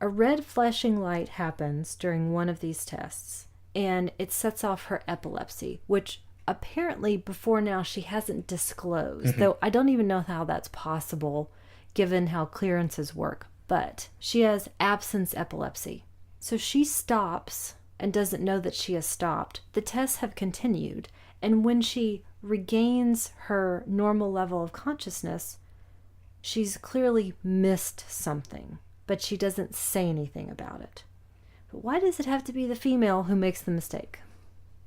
A red flashing light happens during one of these tests, and it sets off her epilepsy, which apparently before now she hasn't disclosed, though I don't even know how that's possible given how clearances work. But she has absence epilepsy. So she stops and doesn't know that she has stopped. The tests have continued, and when she regains her normal level of consciousness, she's clearly missed something, but she doesn't say anything about it. But why does it have to be the female who makes the mistake?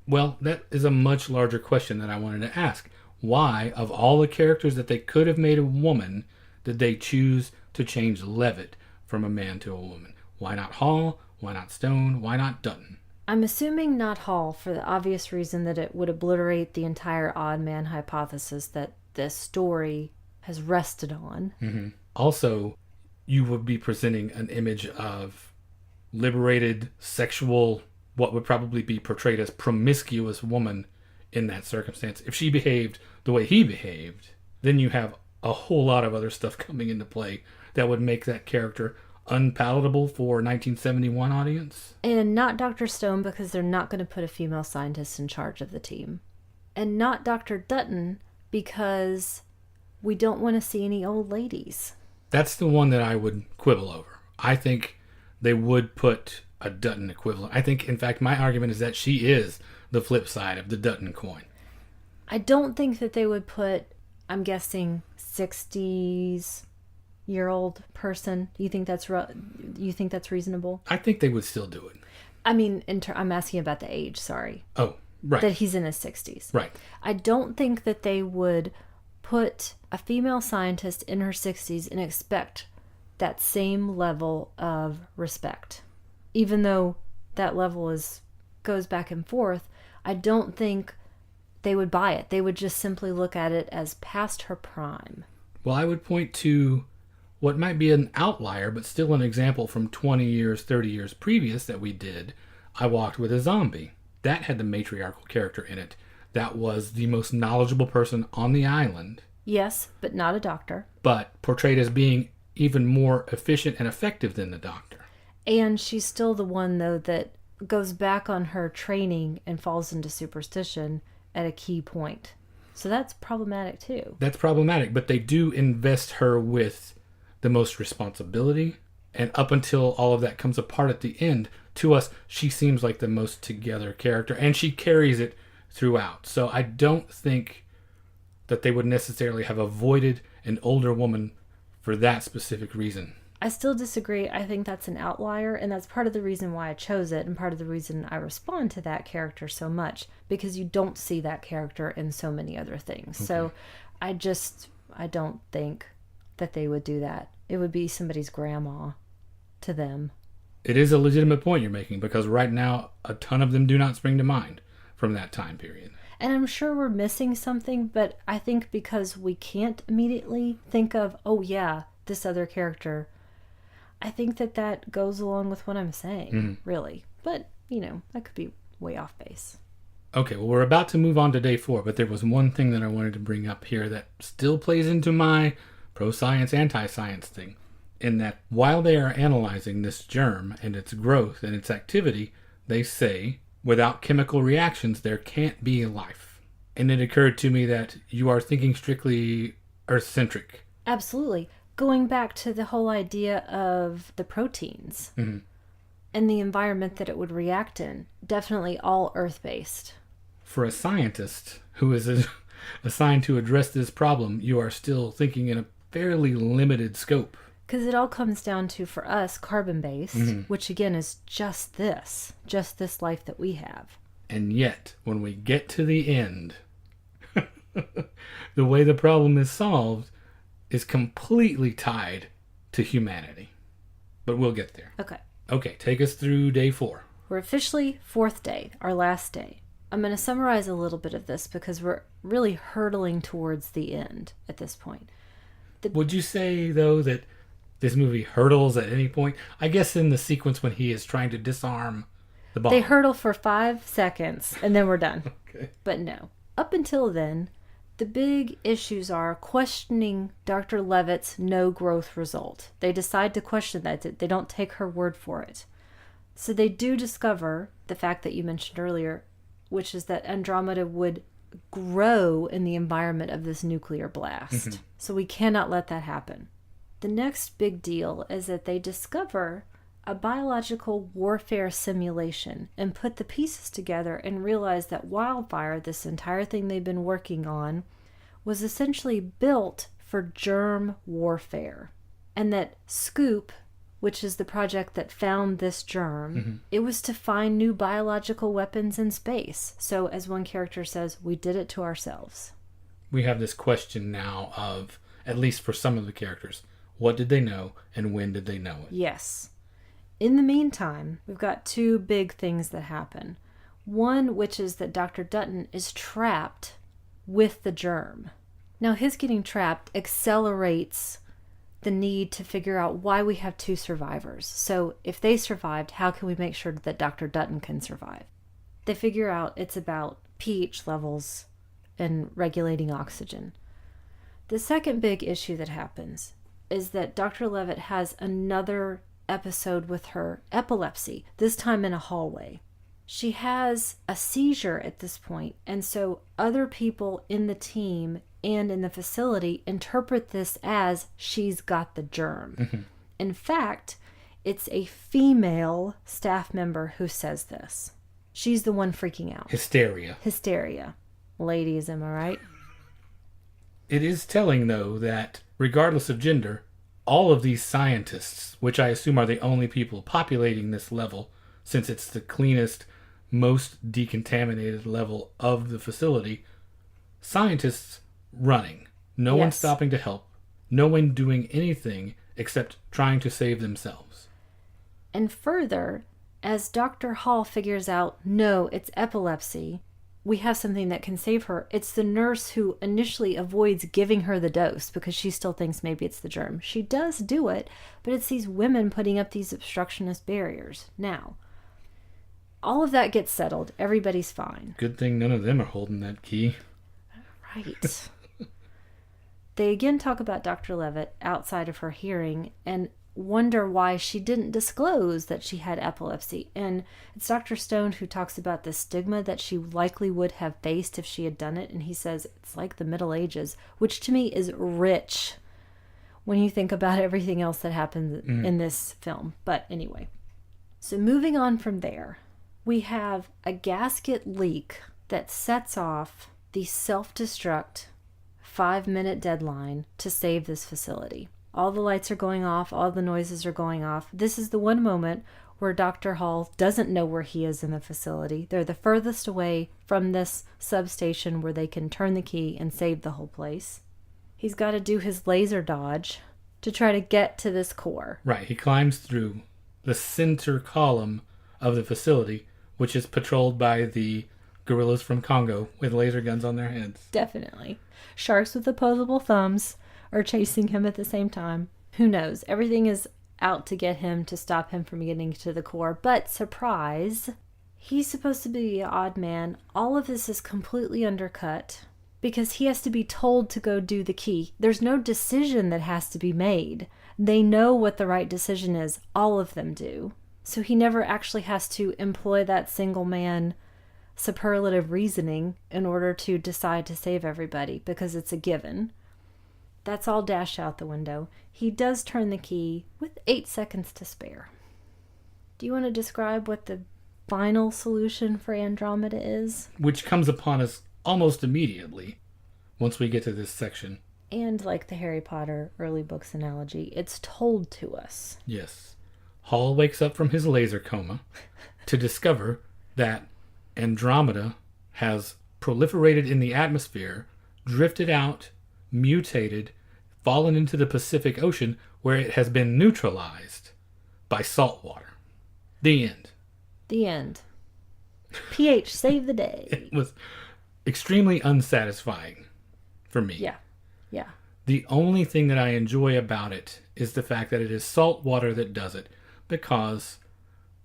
Well, that is a much larger question that I wanted to ask. Why, of all the characters that they could have made a woman, did they choose to change Levitt from a man to a woman? Why not Hall? Why not Stone? Why not Dutton? I'm assuming not Hall for the obvious reason that it would obliterate the entire odd man hypothesis that this story has rested on. Mm-hmm. Also, you would be presenting an image of liberated, sexual, what would probably be portrayed as promiscuous woman in that circumstance. If she behaved the way he behaved, then you have a whole lot of other stuff coming into play that would make that character unpalatable for a 1971 audience. And not Dr. Stone, because they're not going to put a female scientist in charge of the team. And not Dr. Dutton, because we don't want to see any old ladies. That's the one that I would quibble over. I think they would put a Dutton equivalent. I think, in fact, my argument is that she is the flip side of the Dutton coin. I don't think that they would put, I'm guessing, 60s-year-old person. Do you think that's reasonable? I think they would still do it. I mean, I'm asking about the age, sorry. Oh, right. That he's in his 60s. Right. I don't think that they would put a female scientist in her 60s and expect that same level of respect. Even though that level goes back and forth, I don't think they would buy it. They would just simply look at it as past her prime. Well, I would point to what might be an outlier, but still an example from 20 years, 30 years previous that we did. I Walked with a Zombie. That had the matriarchal character in it. That was the most knowledgeable person on the island. Yes, but not a doctor. But portrayed as being even more efficient and effective than the doctor. And she's still the one, though, that goes back on her training and falls into superstition at a key point. So that's problematic, too. That's problematic, but they do invest her with the most responsibility. And up until all of that comes apart at the end, to us, she seems like the most together character. And she carries it throughout. So I don't think that they would necessarily have avoided an older woman for that specific reason. I still disagree. I think that's an outlier, and that's part of the reason why I chose it, and part of the reason I respond to that character so much, because you don't see that character in so many other things. Okay. So I don't think that they would do that. It would be somebody's grandma to them. It is a legitimate point you're making, because right now a ton of them do not spring to mind from that time period. And I'm sure we're missing something, but I think because we can't immediately think of, oh yeah, this other character, I think that goes along with what I'm saying, really. But, I could be way off base. Okay, well, we're about to move on to day 4, but there was one thing that I wanted to bring up here that still plays into my pro-science, anti-science thing, in that while they are analyzing this germ and its growth and its activity, they say, without chemical reactions, there can't be life. And it occurred to me that you are thinking strictly Earth-centric. Absolutely. Going back to the whole idea of the proteins and the environment that it would react in, definitely all Earth-based. For a scientist who is assigned to address this problem, you are still thinking in a fairly limited scope. Because it all comes down to, for us, carbon-based, which again is just this life that we have. And yet, when we get to the end, the way the problem is solved is completely tied to humanity. But we'll get there. Okay. Okay, take us through day 4. We're officially 4th day, our last day. I'm going to summarize a little bit of this because we're really hurtling towards the end at this point. Would you say, though, that this movie hurdles at any point? I guess in the sequence when he is trying to disarm the bomb. They hurtle for 5 seconds and then we're done. Okay. But no. Up until then, the big issues are questioning Dr. Levitt's no-growth result. They decide to question that. They don't take her word for it. So they do discover the fact that you mentioned earlier, which is that Andromeda would grow in the environment of this nuclear blast. Mm-hmm. So we cannot let that happen. The next big deal is that they discover a biological warfare simulation and put the pieces together and realize that Wildfire, this entire thing they've been working on, was essentially built for germ warfare. And that Scoop, which is the project that found this germ, it was to find new biological weapons in space. So as one character says, we did it to ourselves. We have this question now of, at least for some of the characters, what did they know and when did they know it? Yes. In the meantime, we've got 2 big things that happen. One, which is that Dr. Dutton is trapped with the germ. Now, his getting trapped accelerates the need to figure out why we have 2 survivors. So if they survived, how can we make sure that Dr. Dutton can survive? They figure out it's about pH levels and regulating oxygen. The second big issue that happens is that Dr. Levitt has another episode with her epilepsy, this time in a hallway. She has a seizure at this point, and so other people in the team and in the facility interpret this as she's got the germ. Mm-hmm. In fact, it's a female staff member who says this. She's the one freaking out. Hysteria. Ladies, am I right? It is telling, though, that regardless of gender, all of these scientists, which I assume are the only people populating this level, since it's the cleanest, most decontaminated level of the facility, scientists running. No one stopping to help. No one doing anything except trying to save themselves. And further, as Dr. Hall figures out, no, it's epilepsy, we have something that can save her. It's the nurse who initially avoids giving her the dose because she still thinks maybe it's the germ. She does do it, but it's these women putting up these obstructionist barriers. Now, all of that gets settled. Everybody's fine. Good thing none of them are holding that key. Right. They again talk about Dr. Levitt outside of her hearing and wonder why she didn't disclose that she had epilepsy. And it's Dr. Stone who talks about the stigma that she likely would have faced if she had done it. And he says it's like the Middle Ages, which to me is rich when you think about everything else that happens in this film. But anyway, so moving on from there, we have a gasket leak that sets off the self-destruct 5-minute deadline to save this facility. All the lights are going off. All the noises are going off. This is the one moment where Dr. Hall doesn't know where he is in the facility. They're the furthest away from this substation where they can turn the key and save the whole place. He's got to do his laser dodge to try to get to this core. Right. He climbs through the center column of the facility, which is patrolled by the gorillas from Congo with laser guns on their heads. Definitely. Sharks with opposable thumbs are chasing him at the same time. Who knows? Everything is out to get him, to stop him from getting to the core. But surprise, he's supposed to be the odd man. All of this is completely undercut because he has to be told to go do the key. There's no decision that has to be made. They know what the right decision is. All of them do. So he never actually has to employ that single man superlative reasoning in order to decide to save everybody because it's a given. That's all dashed out the window. He does turn the key with 8 seconds to spare. Do you want to describe what the final solution for Andromeda is? Which comes upon us almost immediately once we get to this section. And like the Harry Potter early books analogy, it's told to us. Yes. Hall wakes up from his laser coma to discover that Andromeda has proliferated in the atmosphere, drifted out, mutated, fallen into the Pacific Ocean, where it has been neutralized by salt water. The end. The end. pH, save the day. It was extremely unsatisfying for me. Yeah. Yeah. The only thing that I enjoy about it is the fact that it is salt water that does it, because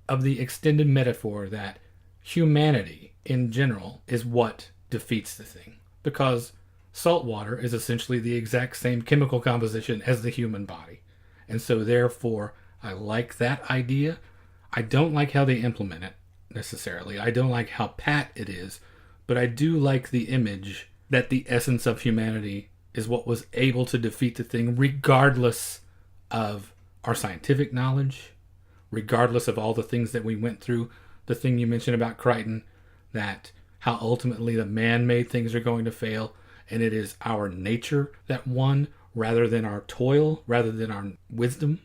of the extended metaphor that humanity in general is what defeats the thing. Because salt water is essentially the exact same chemical composition as the human body. And so therefore, I like that idea. I don't like how they implement it necessarily. I don't like how pat it is, but I do like the image that the essence of humanity is what was able to defeat the thing, regardless of our scientific knowledge, regardless of all the things that we went through. The thing you mentioned about Crichton, that how ultimately the man-made things are going to fail, and it is our nature that won rather than our toil, rather than our wisdom.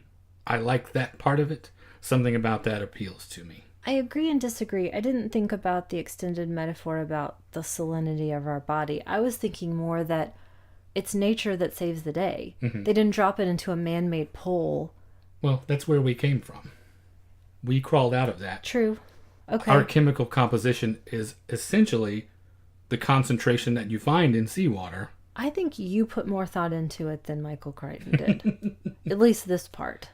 I like that part of it. Something about that appeals to me. I agree and disagree. I didn't think about the extended metaphor about the salinity of our body. I was thinking more that it's nature that saves the day. Mm-hmm. They didn't drop it into a man-made pole. Well, that's where we came from. We crawled out of that. True. Okay. Our chemical composition is essentially the concentration that you find in seawater. I think you put more thought into it than Michael Crichton did. At least this part.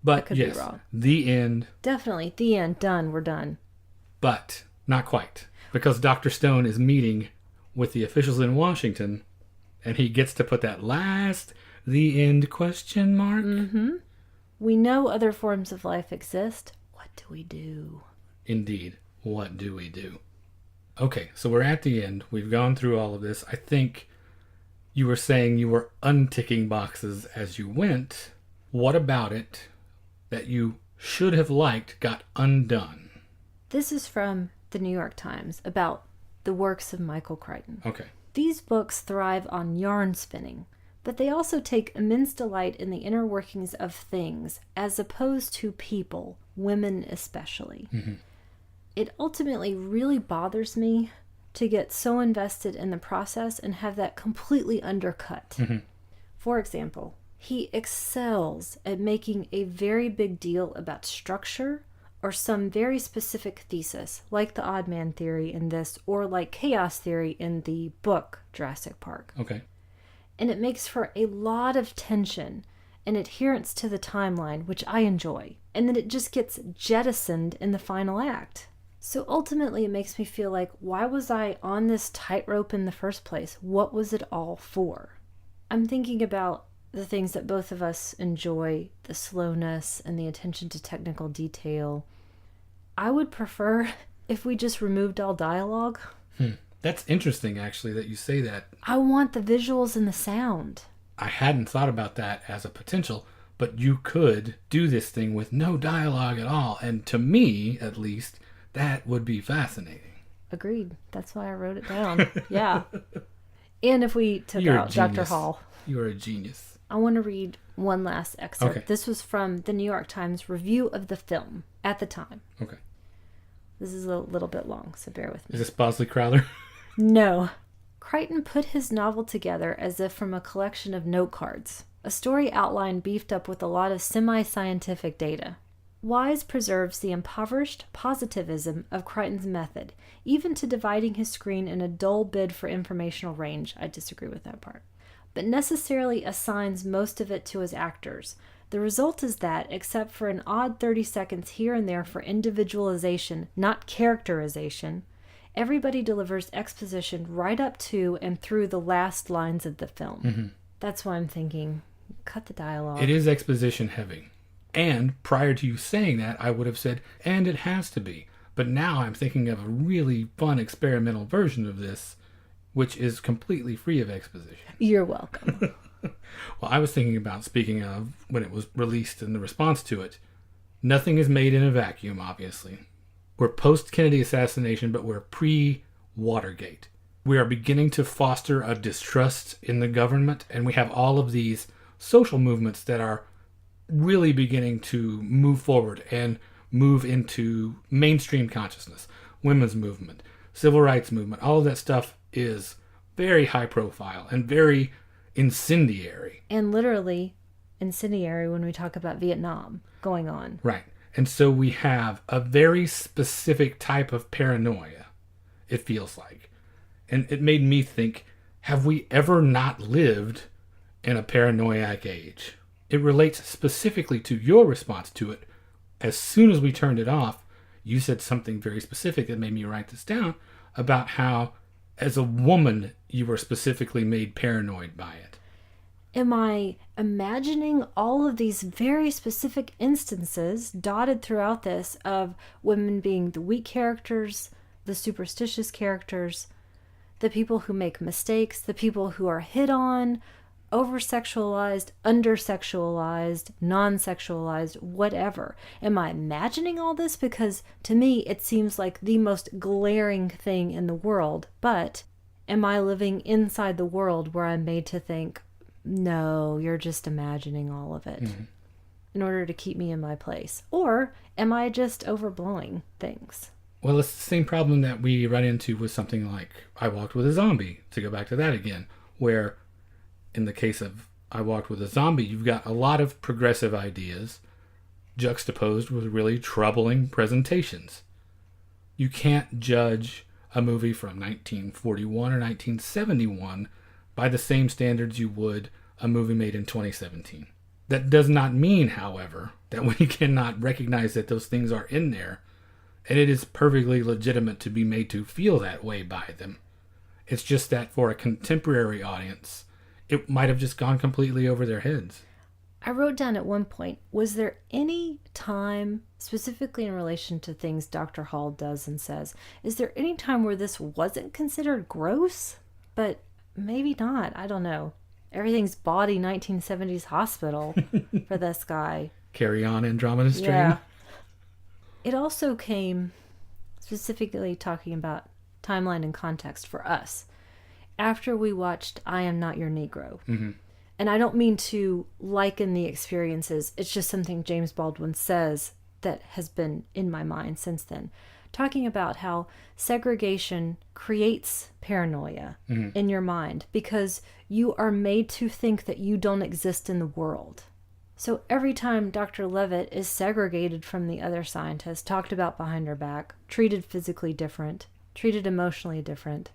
But I could yes, be wrong. The end. Definitely. The end. Done. We're done. But not quite. Because Dr. Stone is meeting with the officials in Washington, and he gets to put that last, the end question mark. Mm-hmm. We know other forms of life exist. What do we do? Indeed. What do we do? Okay, so we're at the end. We've gone through all of this. I think you were saying you were unticking boxes as you went. What about it that you should have liked got undone? This is from the New York Times about the works of Michael Crichton. Okay. These books thrive on yarn spinning, but they also take immense delight in the inner workings of things as opposed to people, women especially. Mm-hmm. It ultimately really bothers me to get so invested in the process and have that completely undercut. Mm-hmm. For example, he excels at making a very big deal about structure or some very specific thesis, like the odd man theory in this, or like chaos theory in the book Jurassic Park. Okay. And it makes for a lot of tension and adherence to the timeline, which I enjoy. And then it just gets jettisoned in the final act. So ultimately it makes me feel like, why was I on this tightrope in the first place? What was it all for? I'm thinking about the things that both of us enjoy, the slowness and the attention to technical detail. I would prefer if we just removed all dialogue. That's interesting, actually, that you say that. I want the visuals and the sound. I hadn't thought about that as a potential, but you could do this thing with no dialogue at all. And to me, at least, that would be fascinating. Agreed. That's why I wrote it down. Yeah. And if we took You're out Dr. Hall. You're a genius. I want to read one last excerpt. Okay. This was from the New York Times review of the film at the time. Okay. This is a little bit long, so bear with me. Is this Bosley Crowther? No. Crichton put his novel together as if from a collection of note cards, a story outline beefed up with a lot of semi-scientific data. Wise preserves the impoverished positivism of Crichton's method, even to dividing his screen in a dull bid for informational range. I disagree with that part. But necessarily assigns most of it to his actors. The result is that, except for an odd 30 seconds here and there for individualization, not characterization, everybody delivers exposition right up to and through the last lines of the film. Mm-hmm. That's why I'm thinking, cut the dialogue. It is exposition heavy. And prior to you saying that, I would have said, and it has to be. But now I'm thinking of a really fun experimental version of this, which is completely free of exposition. You're welcome. Well, I was thinking about, speaking of, when it was released and the response to it, nothing is made in a vacuum, obviously. We're post-Kennedy assassination, but we're pre-Watergate. We are beginning to foster a distrust in the government, and we have all of these social movements that are really beginning to move forward and move into mainstream consciousness. women's movement, civil rights movement, all of that stuff is very high profile and very incendiary. And literally incendiary when we talk about Vietnam going on. Right. And so we have a very specific type of paranoia, it feels like. And it made me think, have we ever not lived in a paranoiac age? It relates specifically to your response to it. As soon as we turned it off, you said something very specific that made me write this down about how, as a woman, you were specifically made paranoid by it. Am I imagining all of these very specific instances dotted throughout this of women being the weak characters, the superstitious characters, the people who make mistakes, the people who are hit on, over-sexualized, under-sexualized, non-sexualized, whatever. Am I imagining all this? Because to me, it seems like the most glaring thing in the world. But am I living inside the world where I'm made to think, no, you're just imagining all of it in order to keep me in my place? Or am I just overblowing things? Well, it's the same problem that we run into with something like I Walked with a Zombie, to go back to that again, where in the case of I Walked with a Zombie, you've got a lot of progressive ideas juxtaposed with really troubling presentations. You can't judge a movie from 1941 or 1971 by the same standards you would a movie made in 2017. That does not mean, however, that we cannot recognize that those things are in there, and it is perfectly legitimate to be made to feel that way by them. It's just that for a contemporary audience, it might have just gone completely over their heads. I wrote down at one point, was there any time, specifically in relation to things Dr. Hall does and says, is there any time where this wasn't considered gross? But maybe not. I don't know. Everything's bawdy 1970s hospital for this guy. Carry on, Andromeda strain. Yeah. It also came specifically talking about timeline and context for us after we watched I Am Not Your Negro. Mm-hmm. And I don't mean to liken the experiences. It's just something James Baldwin says that has been in my mind since then. Talking about how segregation creates paranoia in your mind because you are made to think that you don't exist in the world. So every time Dr. Levitt is segregated from the other scientists, talked about behind her back, treated physically different, treated emotionally different,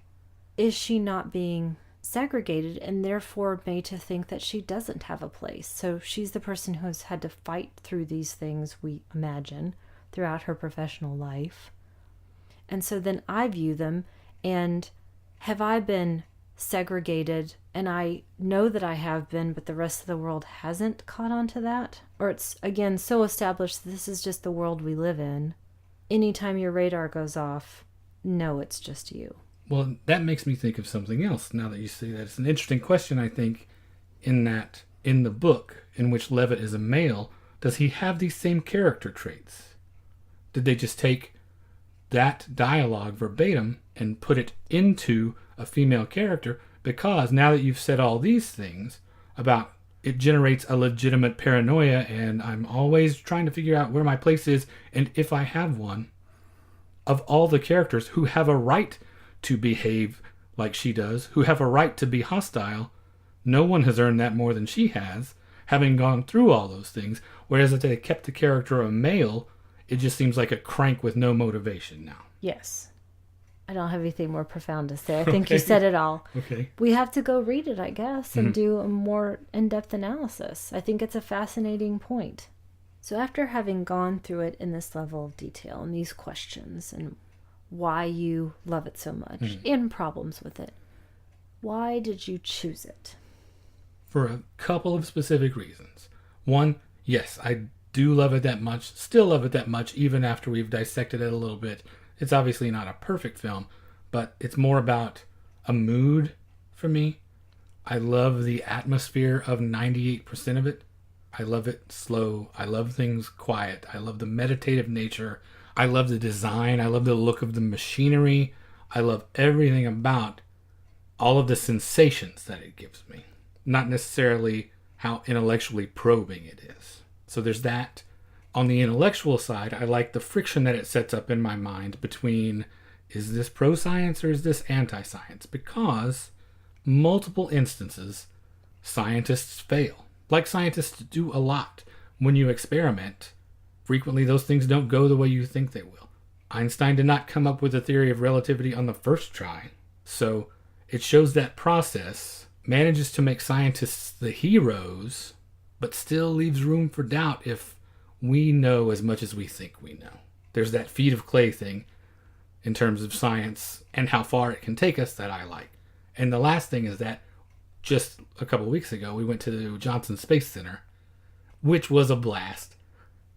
is she not being segregated and therefore made to think that she doesn't have a place? So she's the person who's had to fight through these things, we imagine, throughout her professional life. And so then I view them, and have I been segregated? And I know that I have been, but the rest of the world hasn't caught on to that? Or it's, again, so established that this is just the world we live in. Anytime your radar goes off, no, it's just you. Well, that makes me think of something else now that you say that. It's an interesting question, I think, in that in the book in which Levitt is a male, does he have these same character traits? Did they just take that dialogue verbatim and put it into a female character? Because now that you've said all these things about it generates a legitimate paranoia and I'm always trying to figure out where my place is and if I have one, of all the characters who have a right to behave like she does, who have a right to be hostile, no one has earned that more than she has, having gone through all those things. Whereas if they kept the character a male, it just seems like a crank with no motivation now. Yes. I don't have anything more profound to say. I think you said it all. Okay. We have to go read it, I guess, and do a more in-depth analysis. I think it's a fascinating point. So after having gone through it in this level of detail and these questions and why you love it so much and problems with it, why did you choose it? For a couple of specific reasons. One, yes, I do love it that much, still love it that much, even after we've dissected it a little bit. It's obviously not a perfect film, but it's more about a mood for me. I love the atmosphere of 98% of it. I love it slow. I love things quiet. I love the meditative nature. I love the design. I love the look of the machinery. I love everything about all of the sensations that it gives me. Not necessarily how intellectually probing it is. So there's that. On the intellectual side, I like the friction that it sets up in my mind between, is this pro-science or is this anti-science? Because multiple instances, scientists fail. Like scientists do a lot. When you experiment, frequently those things don't go the way you think they will. Einstein did not come up with a theory of relativity on the first try. So it shows that process manages to make scientists the heroes, but still leaves room for doubt if we know as much as we think we know. There's that feet of clay thing in terms of science and how far it can take us that I like. And the last thing is that just a couple of weeks ago, we went to the Johnson Space Center, which was a blast.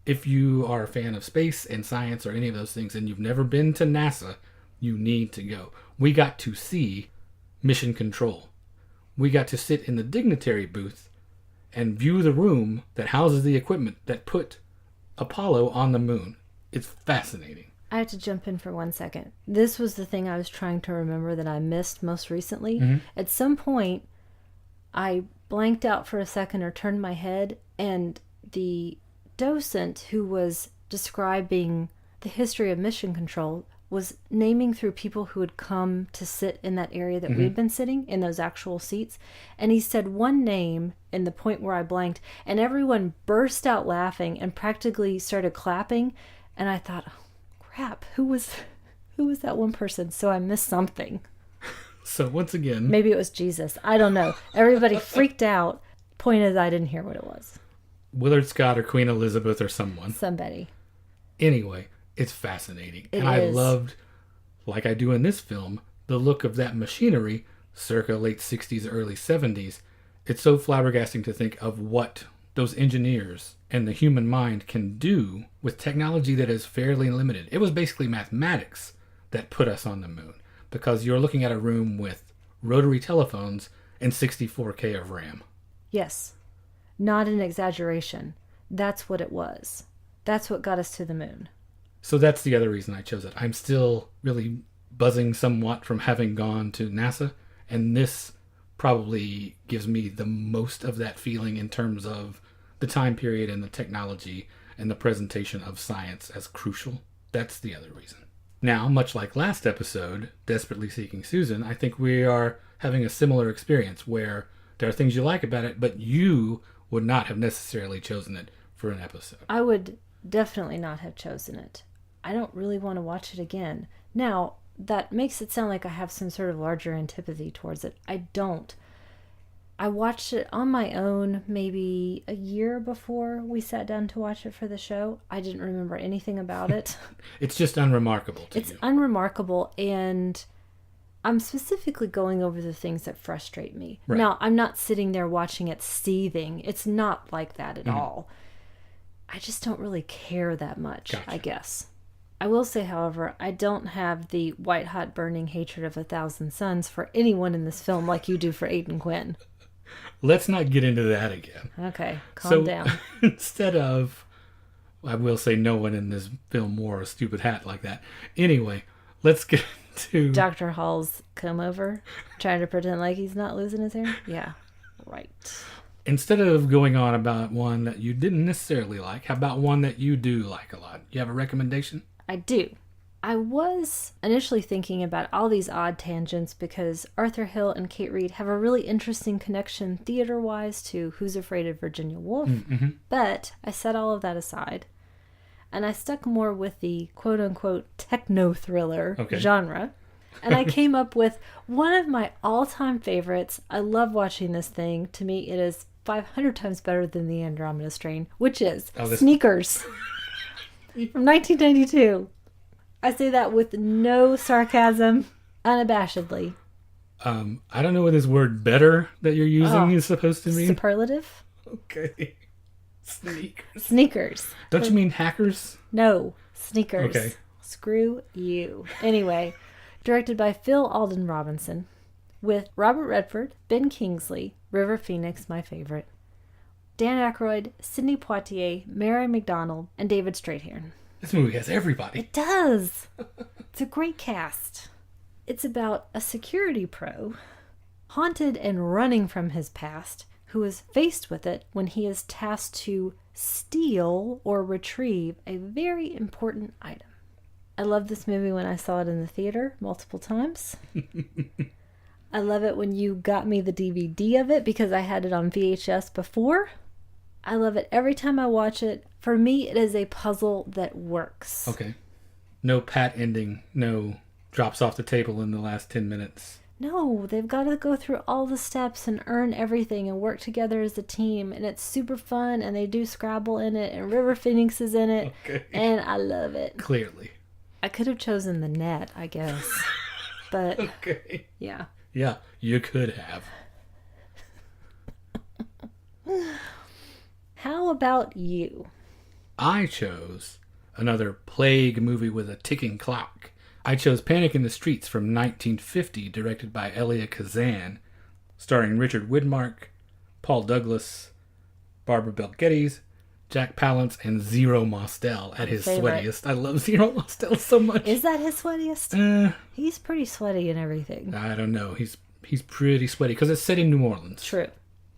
If you are a fan of space and science or any of those things and you've never been to NASA, you need to go. We got to see Mission Control. We got to sit in the dignitary booth and view the room that houses the equipment that put Apollo on the moon. It's fascinating. I have to jump in for 1 second. This was the thing I was trying to remember that I missed most recently. Mm-hmm. At some point, I blanked out for a second or turned my head, and the docent who was describing the history of mission control was naming through people who had come to sit in that area that we'd been sitting in, those actual seats. And he said one name in the point where I blanked, and everyone burst out laughing and practically started clapping. And I thought, oh, crap, who was that one person? So I missed something. So once again, maybe it was Jesus. I don't know. Everybody freaked out. Point is, I didn't hear what it was. Willard Scott or Queen Elizabeth or someone. Somebody. Anyway, it's fascinating. It and I is. loved, like I do in this film, the look of that machinery circa late 60s, early 70s. It's so flabbergasting to think of what those engineers and the human mind can do with technology that is fairly limited. It was basically mathematics that put us on the moon, because you're looking at a room with rotary telephones and 64K of RAM. Yes. Not an exaggeration. That's what it was. That's what got us to the moon. So that's the other reason I chose it. I'm still really buzzing somewhat from having gone to NASA, and this probably gives me the most of that feeling in terms of the time period and the technology and the presentation of science as crucial. That's the other reason. Now, much like last episode, Desperately Seeking Susan, I think we are having a similar experience where there are things you like about it, but you would not have necessarily chosen it for an episode. I would definitely not have chosen it. I don't really want to watch it again. Now, that makes it sound like I have some sort of larger antipathy towards it. I don't. I watched it on my own maybe a year before we sat down to watch it for the show. I didn't remember anything about it. It's just unremarkable to you. It's unremarkable, and I'm specifically going over the things that frustrate me. Right. Now, I'm not sitting there watching it seething. It's not like that at all. I just don't really care that much, Gotcha. I guess. I will say, however, I don't have the white-hot burning hatred of 1,000 suns for anyone in this film like you do for Aidan Quinn. Let's not get into that again. Okay, calm down. Instead of, I will say no one in this film wore a stupid hat like that. Anyway, let's get to... Dr. Hall's come over, trying to pretend like he's not losing his hair? Yeah, right. Instead of going on about one that you didn't necessarily like, how about one that you do like a lot? You have a recommendation? I do. I was initially thinking about all these odd tangents because Arthur Hill and Kate Reid have a really interesting connection theater-wise to Who's Afraid of Virginia Woolf, but I set all of that aside, and I stuck more with the quote-unquote techno-thriller genre, and I came up with one of my all-time favorites. I love watching this thing. To me, it is 500 times better than the Andromeda Strain, which is Sneakers from 1992. I say that with no sarcasm, unabashedly. I don't know what this word better that you're using is supposed to mean. Superlative? Okay. Sneakers. Don't you mean hackers? No, sneakers. Okay. Screw you. Anyway, directed by Phil Alden Robinson, with Robert Redford, Ben Kingsley, River Phoenix, my favorite, Dan Aykroyd, Sidney Poitier, Mary McDonnell, and David Strathairn. This movie has everybody. It does. It's a great cast. It's about a security pro, haunted and running from his past, who is faced with it when he is tasked to steal or retrieve a very important item. I love this movie when I saw it in the theater multiple times. I love it when you got me the DVD of it because I had it on VHS before. I love it every time I watch it. For me, it is a puzzle that works. Okay. No pat ending, no drops off the table in the last 10 minutes. No, they've got to go through all the steps and earn everything and work together as a team. And it's super fun, and they do Scrabble in it, and River Phoenix is in it. Okay. And I love it. Clearly. I could have chosen the net, I guess. But, okay. Yeah. Yeah, you could have. How about you? I chose another plague movie with a ticking clock. I chose Panic in the Streets from 1950, directed by Elia Kazan, starring Richard Widmark, Paul Douglas, Barbara Bel Geddes, Jack Palance, and Zero Mostel at his sweatiest. I love Zero Mostel so much. Is that his sweatiest? He's pretty sweaty and everything. I don't know. He's pretty sweaty because it's set in New Orleans. True.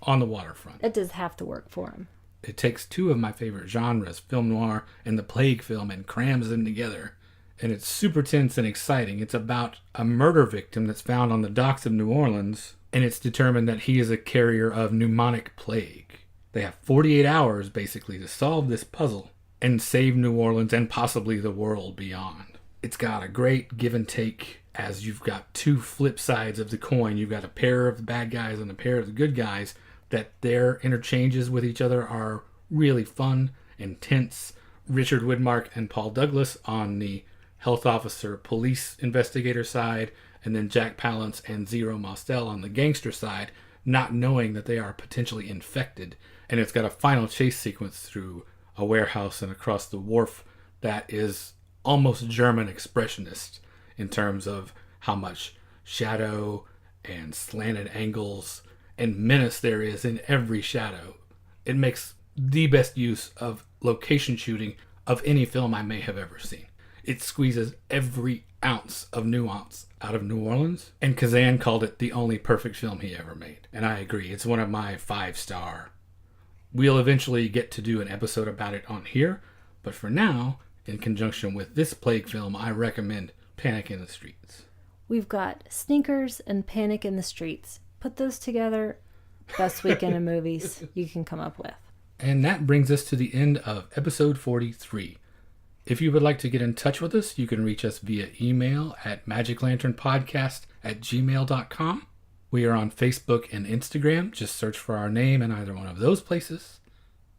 On the waterfront. It does have to work for him. It takes two of my favorite genres, film noir and the plague film, and crams them together. And it's super tense and exciting. It's about a murder victim that's found on the docks of New Orleans, and it's determined that he is a carrier of pneumonic plague. They have 48 hours, basically, to solve this puzzle and save New Orleans and possibly the world beyond. It's got a great give and take, as you've got two flip sides of the coin. You've got a pair of the bad guys and a pair of the good guys, that their interchanges with each other are really fun, intense. Richard Widmark and Paul Douglas on the health officer, police investigator side, and then Jack Palance and Zero Mostel on the gangster side, not knowing that they are potentially infected. And it's got a final chase sequence through a warehouse and across the wharf that is almost German expressionist in terms of how much shadow and slanted angles and menace there is in every shadow. It makes the best use of location shooting of any film I may have ever seen. It squeezes every ounce of nuance out of New Orleans, and Kazan called it the only perfect film he ever made. And I agree, it's one of my 5-star. We'll eventually get to do an episode about it on here, but for now, in conjunction with this plague film, I recommend Panic in the Streets. We've got Sneakers and Panic in the Streets. Put those together, best weekend of movies you can come up with. And that brings us to the end of episode 43. If you would like to get in touch with us, you can reach us via email at magiclanternpodcast@gmail.com. We are on Facebook and Instagram. Just search for our name in either one of those places.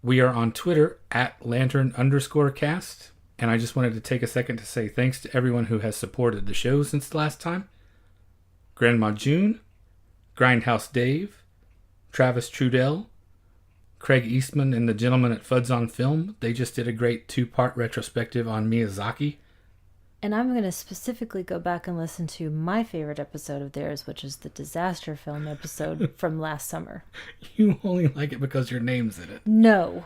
We are on Twitter at lantern_cast. And I just wanted to take a second to say thanks to everyone who has supported the show since the last time. Grandma June, Grindhouse Dave, Travis Trudell, Craig Eastman, and the gentleman at Fuds on Film. They just did a great 2-part retrospective on Miyazaki. And I'm going to specifically go back and listen to my favorite episode of theirs, which is the disaster film episode from last summer. You only like it because your name's in it. No,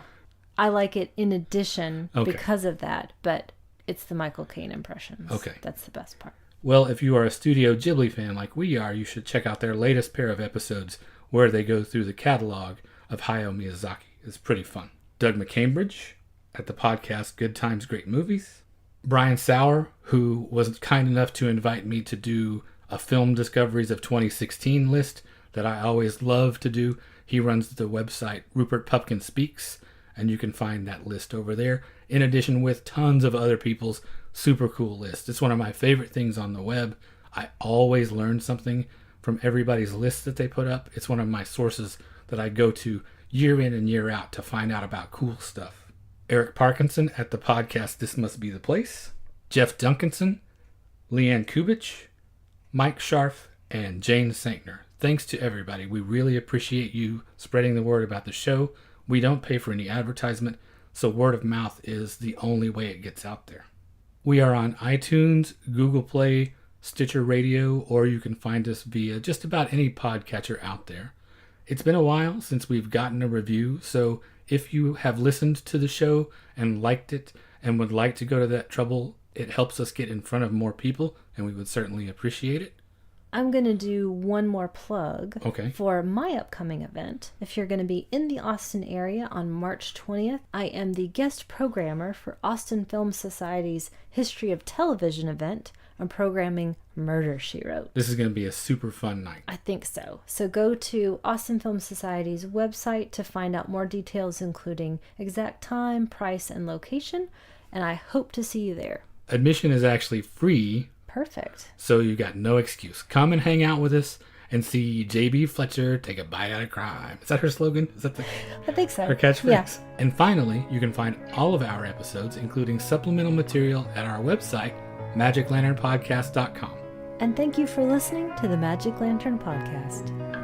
I like it in addition because of that, but it's the Michael Caine impressions. Okay. That's the best part. Well, if you are a Studio Ghibli fan like we are, you should check out their latest pair of episodes where they go through the catalog of Hayao Miyazaki. It's pretty fun. Doug McCambridge at the podcast Good Times, Great Movies. Brian Sauer, who was kind enough to invite me to do a Film Discoveries of 2016 list that I always love to do. He runs the website Rupert Pupkin Speaks, and you can find that list over there, in addition with tons of other people's super cool lists. It's one of my favorite things on the web. I always learn something from everybody's lists that they put up. It's one of my sources that I go to year in and year out to find out about cool stuff. Eric Parkinson at the podcast This Must Be the Place. Jeff Duncanson, Leanne Kubich, Mike Scharf, and Jane Sankner. Thanks to everybody. We really appreciate you spreading the word about the show. We don't pay for any advertisement, so word of mouth is the only way it gets out there. We are on iTunes, Google Play, Stitcher Radio, or you can find us via just about any podcatcher out there. It's been a while since we've gotten a review, so if you have listened to the show and liked it and would like to go to that trouble, it helps us get in front of more people, and we would certainly appreciate it. I'm going to do one more plug Okay. for my upcoming event. If you're going to be in the Austin area on March 20th, I am the guest programmer for Austin Film Society's History of Television event. I'm programming Murder, She Wrote. This is going to be a super fun night. I think so. So go to Austin Film Society's website to find out more details, including exact time, price, and location. And I hope to see you there. Admission is actually free. Perfect. So you got no excuse. Come and hang out with us and see J.B. Fletcher take a bite out of crime. Is that her slogan? Is that I think so. her catchphrase? Yeah. And finally, you can find all of our episodes, including supplemental material, at our website, magiclanternpodcast.com. And thank you for listening to the Magic Lantern Podcast.